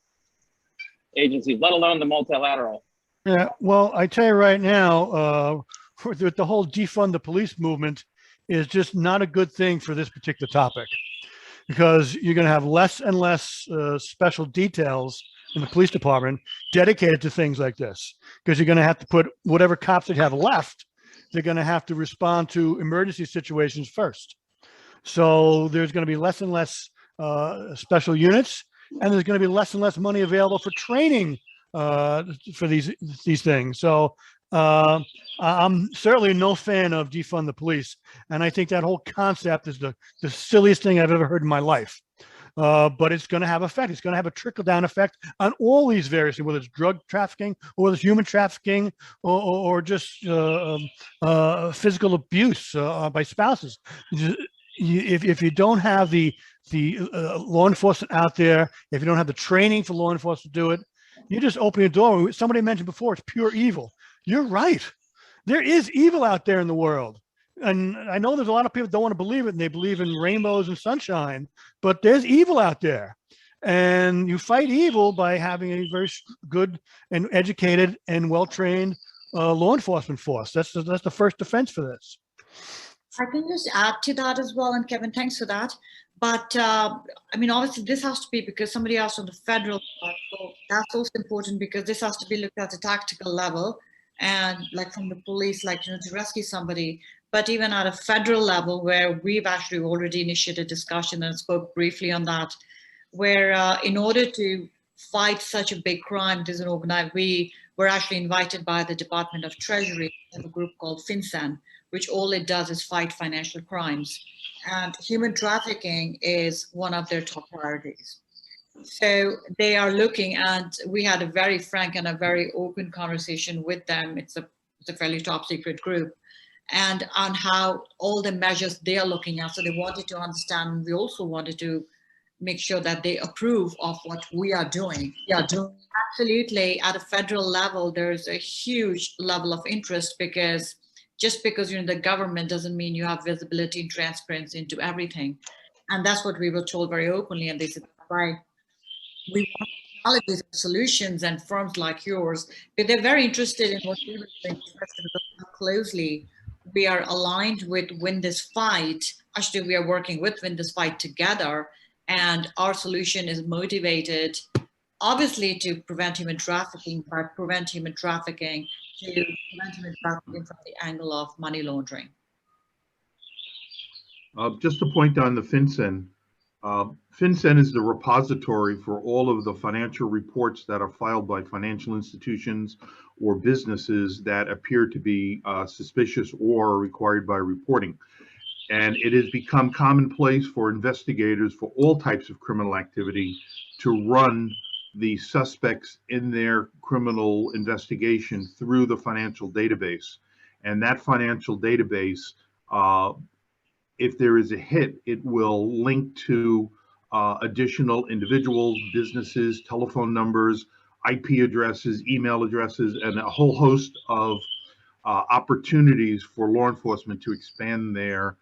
Speaker 7: agencies, let alone the multilateral?
Speaker 5: Yeah, well, I tell you right now, the whole defund the police movement is just not a good thing for this particular topic, because you're going to have less and less special details in the police department dedicated to things like this, because you're going to have to put whatever cops that have left, they're going to have to respond to emergency situations first. So there's going to be less and less special units, and there's going to be less and less money available for training for these things. So I'm certainly no fan of defund the police, and I think that whole concept is the silliest thing I've ever heard in my life. But it's going to have effect. It's going to have a trickle-down effect on all these various things, whether it's drug trafficking, or whether it's human trafficking, or just physical abuse by spouses. If you don't have the law enforcement out there, if you don't have the training for law enforcement to do it, you just open a door. Somebody mentioned before, it's pure evil. You're right. There is evil out there in the world. And I know there's a lot of people that don't want to believe it, and they believe in rainbows and sunshine, but there's evil out there. And you fight evil by having a very good and educated and well-trained law enforcement force. That's the first defense for this.
Speaker 3: I can just add to that as well, and Kevin, thanks for that. But I mean, obviously this has to be, because somebody asked on the federal part, so that's also important, because this has to be looked at a tactical level, and like from the police, like, you know, to rescue somebody. But even at a federal level, where we've actually already initiated discussion and spoke briefly on that, where in order to fight such a big crime, there's an organized, we were actually invited by the Department of Treasury, a group called FinCEN, which all it does is fight financial crimes. And human trafficking is one of their top priorities. So they are looking, and we had a very frank and a very open conversation with them. It's a fairly top secret group, and on how all the measures they are looking at. So they wanted to understand, we also wanted to make sure that they approve of what we are doing. Absolutely, at a federal level, there's a huge level of interest, because just because you're in the government doesn't mean you have visibility and transparency into everything. And that's what we were told very openly. And they said, right, we want technologies and solutions and firms like yours, but they're very interested in what we were doing, how closely we are aligned with Win This Fight. Actually, we are working with Win This Fight together, and our solution is motivated obviously to prevent human trafficking, but prevent human trafficking to prevent human trafficking from the angle of money laundering.
Speaker 4: Just to point on the FinCEN, FinCEN is the repository for all of the financial reports that are filed by financial institutions or businesses that appear to be suspicious or required by reporting. And it has become commonplace for investigators for all types of criminal activity to run the suspects in their criminal investigation through the financial database. And that financial database, if there is a hit, it will link to additional individuals, businesses, telephone numbers, IP addresses, email addresses, and a whole host of opportunities for law enforcement to expand their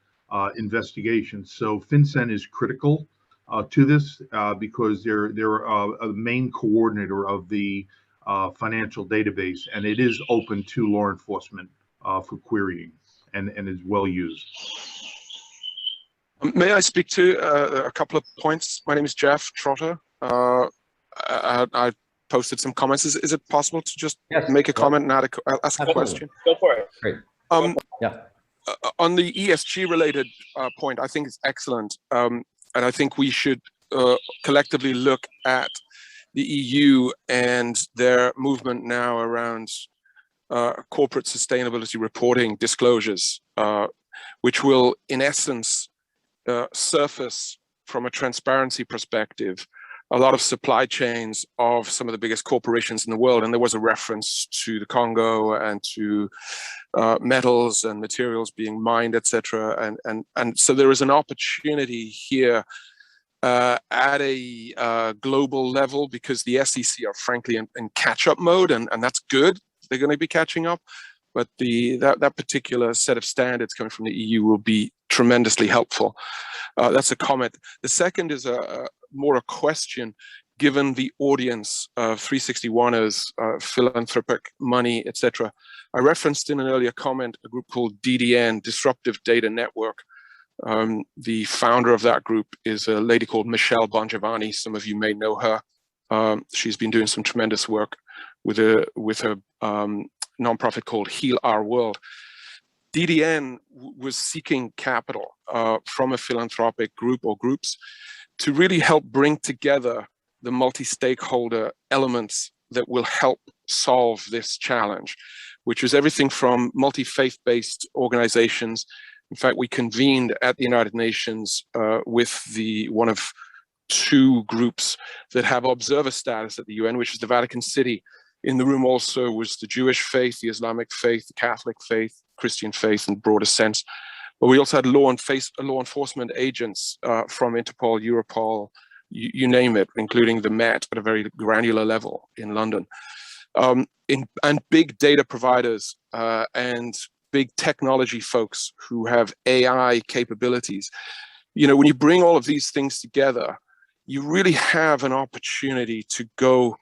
Speaker 4: investigations. So FinCEN is critical to this because they're a main coordinator of the financial database, and it is open to law enforcement for querying and is well used.
Speaker 2: May I speak to a couple of points? My name is Jeff Trotter. I posted some comments. Is it possible to just make a comment and ask a question?
Speaker 7: Go for it.
Speaker 6: Great.
Speaker 2: On the ESG related point, I think it's excellent. And I think we should collectively look at the EU and their movement now around corporate sustainability reporting disclosures, which will, in essence, surface from a transparency perspective a lot of supply chains of some of the biggest corporations in the world. And there was a reference to the Congo and to metals and materials being mined, etc. And so there is an opportunity here at a global level, because the SEC are frankly in catch-up mode, and that's good. They're going to be catching up. But that particular set of standards coming from the EU will be tremendously helpful. That's a comment. The second is more a question, given the audience of 361ers, philanthropic money, etc. I referenced in an earlier comment a group called DDN, Disruptive Data Network. The founder of that group is a lady called Michelle Bongiovanni. Some of you may know her. She's been doing some tremendous work with her nonprofit called Heal Our World. DDN was seeking capital from a philanthropic group or groups to really help bring together the multi-stakeholder elements that will help solve this challenge, which is everything from multi-faith-based organizations. In fact, we convened at the United Nations with one of two groups that have observer status at the UN, which is the Vatican City. In the room also was the Jewish faith, the Islamic faith, the Catholic faith, Christian faith in broader sense. But we also had law enforcement agents from Interpol, Europol, you name it, including the Met at a very granular level in London. And big data providers and big technology folks who have AI capabilities. You know, when you bring all of these things together, you really have an opportunity to go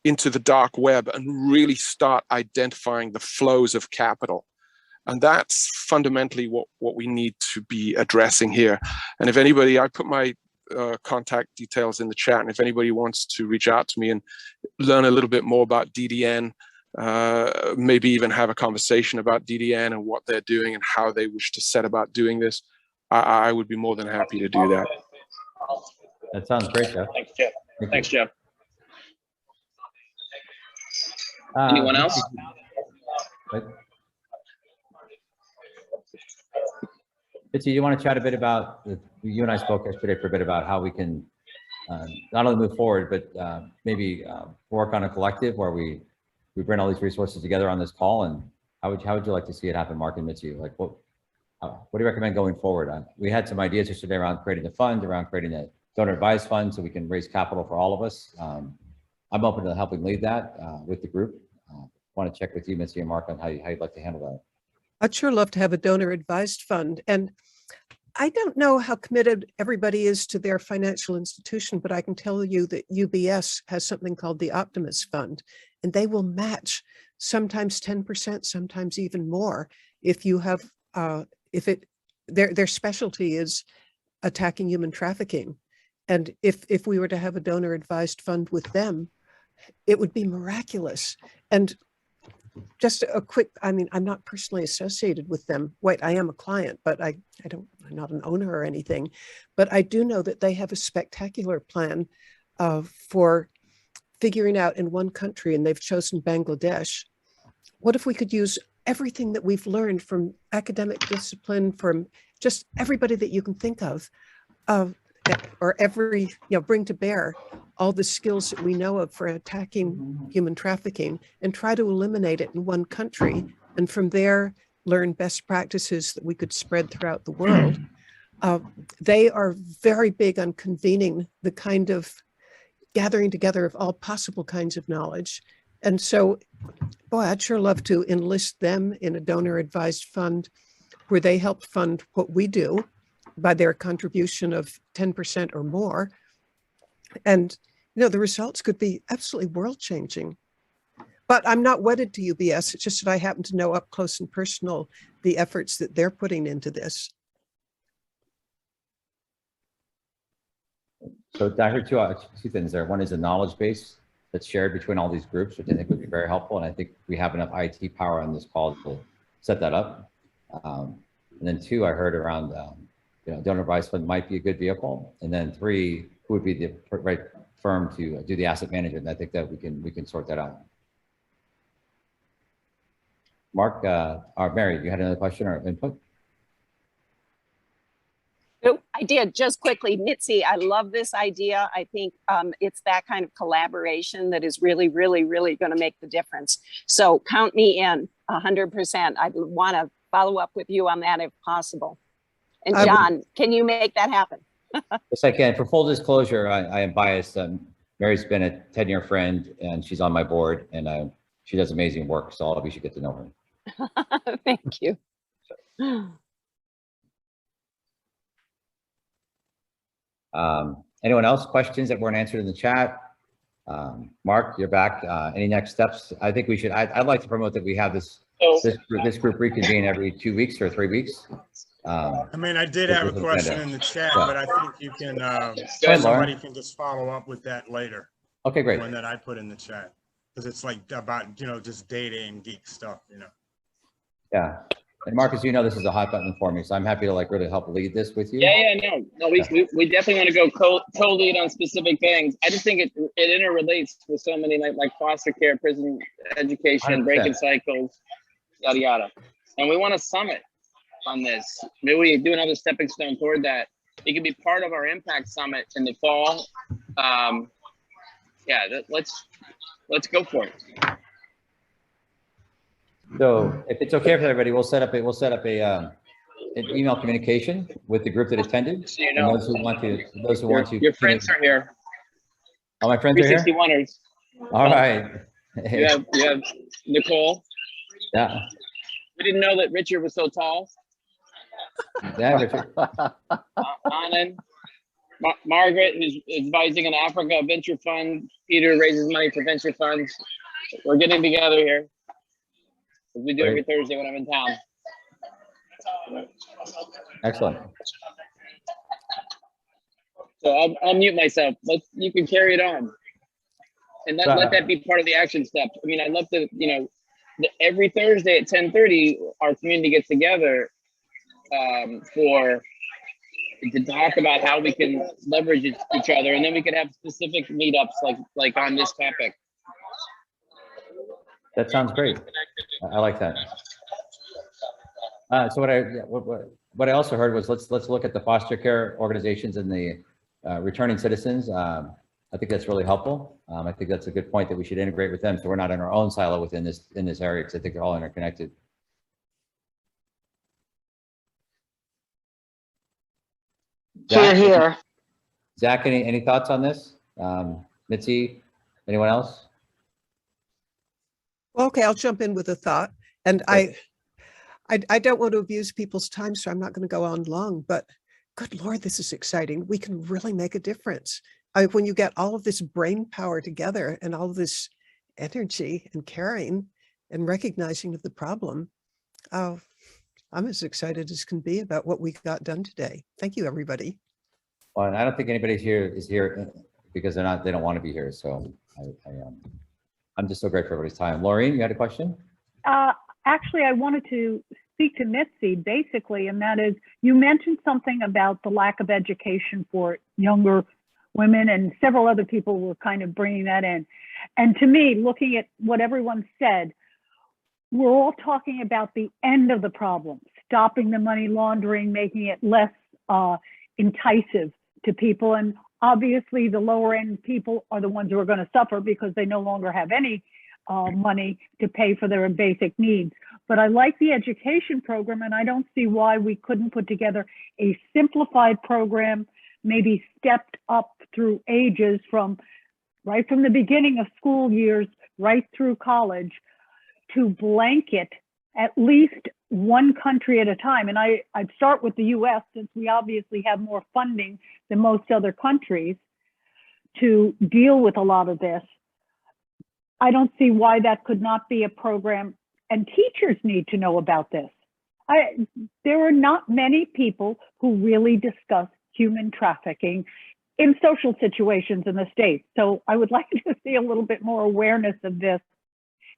Speaker 2: into the dark web and really start identifying the flows of capital. And that's fundamentally what we need to be addressing here. And if anybody, I put my contact details in the chat, and if anybody wants to reach out to me and learn a little bit more about DDN, maybe even have a conversation about DDN and what they're doing and how they wish to set about doing this, I would be more than happy to do that.
Speaker 6: That sounds great, Jeff.
Speaker 7: Thanks, Jeff. Thanks, Jeff. Anyone else?
Speaker 6: Mitzi, you want to chat a bit about, you and I spoke yesterday for a bit about how we can not only move forward, but maybe work on a collective where we bring all these resources together on this call. And how would you like to see it happen, Mark and Mitzi? Like what do you recommend going forward? We had some ideas yesterday around creating the fund, around creating a donor advised fund so we can raise capital for all of us. I'm open to helping lead that with the group. Want to check with you, Mitzi and Mark, on how you'd like to handle that.
Speaker 1: I'd sure love to have a donor advised fund. And I don't know how committed everybody is to their financial institution, but I can tell you that UBS has something called the Optimus Fund, and they will match sometimes 10%, sometimes even more. If you have, their specialty is attacking human trafficking. And if we were to have a donor advised fund with them, it would be miraculous. And just a quick, I mean, I'm not personally associated with them. Wait, I am a client, but I'm not an owner or anything. But I do know that they have a spectacular plan for figuring out in one country, and they've chosen Bangladesh. What if we could use everything that we've learned from academic discipline, from just everybody that you can think of, or bring to bear all the skills that we know of for attacking human trafficking and try to eliminate it in one country. And from there, learn best practices that we could spread throughout the world. They are very big on convening the kind of gathering together of all possible kinds of knowledge. And so, boy, I'd sure love to enlist them in a donor advised fund where they help fund what we do by their contribution of 10% or more. And, the results could be absolutely world changing. But I'm not wedded to UBS. It's just that I happen to know up close and personal the efforts that they're putting into this.
Speaker 6: So Dr. Two things there. One is a knowledge base that's shared between all these groups, which I think would be very helpful. And I think we have enough IT power on this call to set that up. And then two, I heard around, donor advised fund might be a good vehicle. And then three, who would be the right firm to do the asset management? And I think that we can sort that out. Mark, or Mary, you had another question or input?
Speaker 10: No, I did. Just quickly, Mitzi, I love this idea. I think it's that kind of collaboration that is really, really, really going to make the difference. So count me in 100%. I want to follow up with you on that if possible. And John, can you make that happen?
Speaker 6: Yes, I can. For full disclosure, I am biased. Mary's been a 10-year friend and she's on my board and she does amazing work. So all of you should get to know her.
Speaker 10: Thank you.
Speaker 6: Anyone else? Questions that weren't answered in the chat? Mark, you're back. Any next steps? I think we should. I'd like to promote that we have this group reconvene every 2 weeks or 3 weeks.
Speaker 15: I mean, I did have a question in the chat, but I think you can. Somebody can just follow up with that later.
Speaker 6: Okay, great.
Speaker 15: One that I put in the chat because it's like about just data and geek stuff.
Speaker 6: Yeah. And Marcus, this is a hot button for me, so I'm happy to really help lead this with you.
Speaker 7: No, we definitely want to go co-lead on specific things. I just think it interrelates with so many like foster care, prison education, 100%. Breaking cycles, yada yada. And we want to summit on this. Maybe we do another stepping stone toward that. It could be part of our impact summit in the fall. Let's go for it.
Speaker 6: So if it's okay with everybody, we'll set up an email communication with the group that attended. So and those who want to.
Speaker 7: Your friends are here.
Speaker 6: Oh, my friends are here.
Speaker 7: 361ers.
Speaker 6: All right.
Speaker 7: You have Nicole.
Speaker 6: Yeah.
Speaker 7: We didn't know that Richard was so tall.
Speaker 6: Yeah, Richard.
Speaker 7: Anand. Margaret, who's advising an Africa venture fund. Peter raises money for venture funds. We're getting together here. As we do every Thursday when I'm in town.
Speaker 6: Excellent.
Speaker 7: So I'll mute myself. You can carry it on, and let that be part of the action steps. I mean, I'd love to, every Thursday at 10:30, our community gets together to talk about how we can leverage each other, and then we could have specific meetups like on this topic.
Speaker 6: That sounds great. I like that. So what I also heard was let's look at the foster care organizations and the returning citizens. I think that's really helpful. I think that's a good point that we should integrate with them, so we're not in our own silo within this area, because I think they're all interconnected.
Speaker 13: Here.
Speaker 6: Zach, any thoughts on this? Mitzi, anyone else?
Speaker 1: Well, okay, I'll jump in with a thought. And I don't want to abuse people's time, so I'm not going to go on long, but good Lord, this is exciting. We can really make a difference. When you get all of this brain power together and all of this energy and caring and recognizing of the problem, I'm as excited as can be about what we got done today. Thank you, everybody.
Speaker 6: Well, and I don't think anybody here is here because they don't want to be here. So I'm just so grateful for everybody's time. Laureen, you had a question?
Speaker 16: Actually, I wanted to speak to Mitzi basically, and that is, you mentioned something about the lack of education for younger women, and several other people were kind of bringing that in. And to me, looking at what everyone said, we're all talking about the end of the problem, stopping the money laundering, making it less enticing to people. And obviously the lower end people are the ones who are going to suffer because they no longer have any money to pay for their basic needs. But I like the education program, and I don't see why we couldn't put together a simplified program, maybe stepped up through ages from right from the beginning of school years right through college, to blanket at least one country at a time. And I'd start with the US, since we obviously have more funding than most other countries to deal with a lot of this. I don't see why that could not be a program, and teachers need to know about this. There are not many people who really discuss human trafficking in social situations in the States. So I would like to see a little bit more awareness of this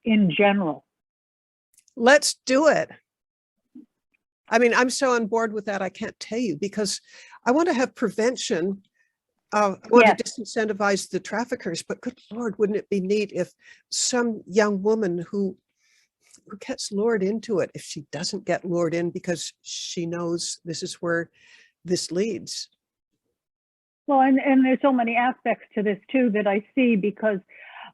Speaker 16: in general.
Speaker 1: Let's do it. I mean, I'm so on board with that, I can't tell you, because I want to have prevention. I want to disincentivize the traffickers, but good Lord, wouldn't it be neat if some young woman who gets lured into it, if she doesn't get lured in because she knows this is where this leads.
Speaker 16: Well, and there's so many aspects to this too that I see, because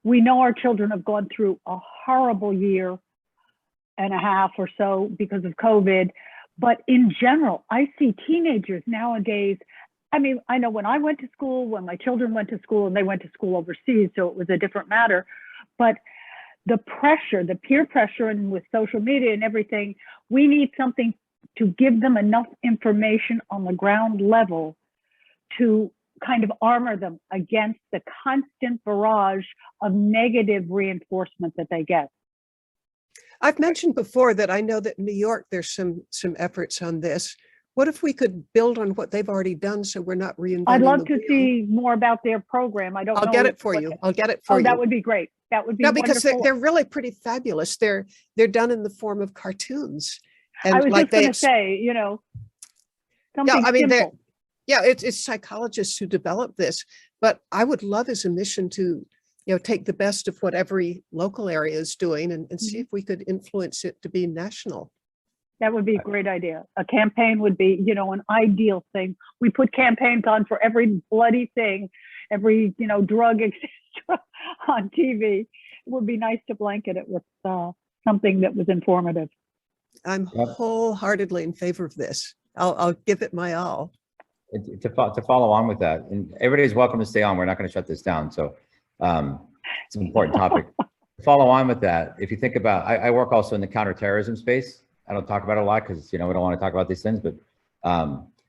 Speaker 16: we know our children have gone through a horrible year and a half or so because of COVID. But in general, I see teenagers nowadays. I mean, I know when I went to school, when my children went to school, and they went to school overseas, so it was a different matter. But the pressure, the peer pressure, and with social media and everything, we need something to give them enough information on the ground level to kind of armor them against the constant barrage of negative reinforcement that they get.
Speaker 1: I've mentioned before that I know that in New York, there's some efforts on this. What if we could build on what they've already done, so we're not reinventing
Speaker 16: I'd love
Speaker 1: the
Speaker 16: to see more about their program. I don't know.
Speaker 1: I'll get it for you. I'll get it for you.
Speaker 16: Oh, that would be great. That would be
Speaker 1: no, because
Speaker 16: wonderful.
Speaker 1: they're really pretty fabulous. They're done in the form of cartoons. And
Speaker 16: I was
Speaker 1: like
Speaker 16: just going to say, you know, something
Speaker 1: yeah, I mean,
Speaker 16: simple.
Speaker 1: Yeah, it's psychologists who develop this, but I would love as a mission to, you know, take the best of what every local area is doing and see if we could influence it to be national.
Speaker 16: That would be a great idea. A campaign would be, you know, an ideal thing. We put campaigns on for every bloody thing, every, you know, drug, etc. on TV. It would be nice to blanket it with something that was informative.
Speaker 1: I'm wholeheartely in favor of this. I'll give it my all.
Speaker 6: To follow on with that, and everybody's welcome to stay on. We're not going to shut this down. So it's an important topic. To follow on with that, if you think about, I work also in the counterterrorism space. I don't talk about it a lot because, you know, we don't want to talk about these things, but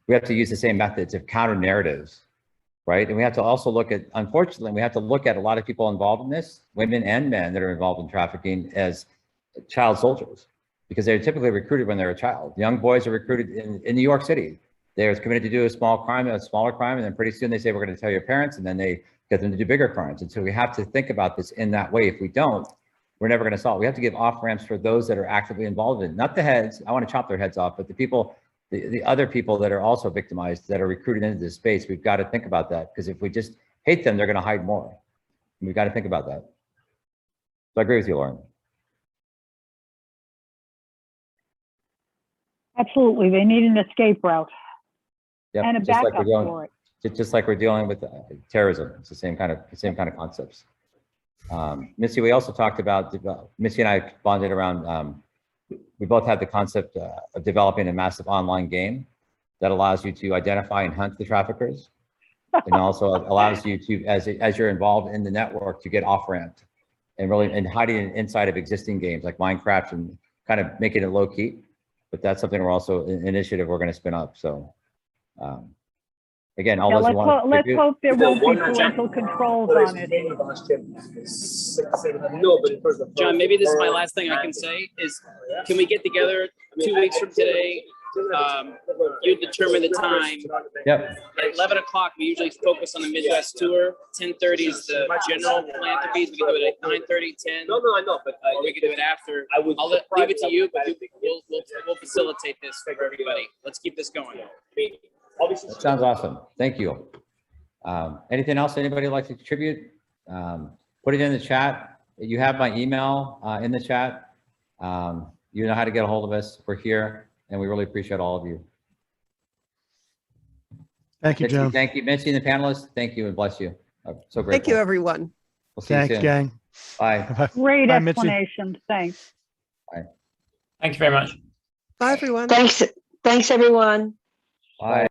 Speaker 6: we have to use the same methods of counter narratives, right? And we have to also look at, unfortunately, we have to look at a lot of people involved in this, women and men that are involved in trafficking, as child soldiers, because they're typically recruited when they're a child. Young boys are recruited in New York City. They're committed to do a smaller crime, and then pretty soon they say, we're going to tell your parents, and then they get them to do bigger crimes. And so we have to think about this in that way. If we don't, we're never going to solve it. We have to give off ramps for those that are actively involved in it. Not the heads, I want to chop their heads off, but the people, the other people that are also victimized, that are recruited into this space. We've got to think about that, because if we just hate them, they're going to hide more. And we've got to think about that. So I agree with you, Lauren.
Speaker 16: Absolutely, they need an escape route.
Speaker 6: Yep,
Speaker 16: and a backup for it.
Speaker 6: Just like we're dealing with terrorism. It's the same kind of concepts. Mitzi, we also talked about, Mitzi and I bonded around, we both had the concept of developing a massive online game that allows you to identify and hunt the traffickers, and also allows you to, as you're involved in the network, to get off-ramped and hiding inside of existing games like Minecraft and kind of making it low key. But that's something we're also an initiative we're going to spin up. So again, all those
Speaker 16: let's hope there won't be parental controls on it.
Speaker 7: John, maybe this is my last thing I can say is, can we get together 2 weeks from today you determine the time.
Speaker 6: Yep.
Speaker 7: At 11 o'clock, we usually focus on the Midwest tour. 10:30 is the general philanthropies. We can do it at 9:30, 10. No, I know, but we can do it after. I'll leave it to you, but we'll facilitate this for everybody. Let's keep this going.
Speaker 6: That sounds awesome. Thank you. Anything else anybody would like to contribute? Put it in the chat. You have my email in the chat. You know how to get a hold of us. We're here, and we really appreciate all of you.
Speaker 5: Thank you,
Speaker 6: Mitzi,
Speaker 5: Jim.
Speaker 6: thank you, Mitzi and the panelists. Thank you and bless you. So great.
Speaker 1: Thank you, everyone.
Speaker 6: We'll see you
Speaker 5: Thanks,
Speaker 6: soon.
Speaker 5: gang.
Speaker 6: Bye.
Speaker 16: Great
Speaker 5: Bye, Mitzi.
Speaker 16: explanation. Thanks.
Speaker 17: Thank you very much.
Speaker 1: Bye, everyone.
Speaker 13: Thanks, everyone.
Speaker 6: Bye.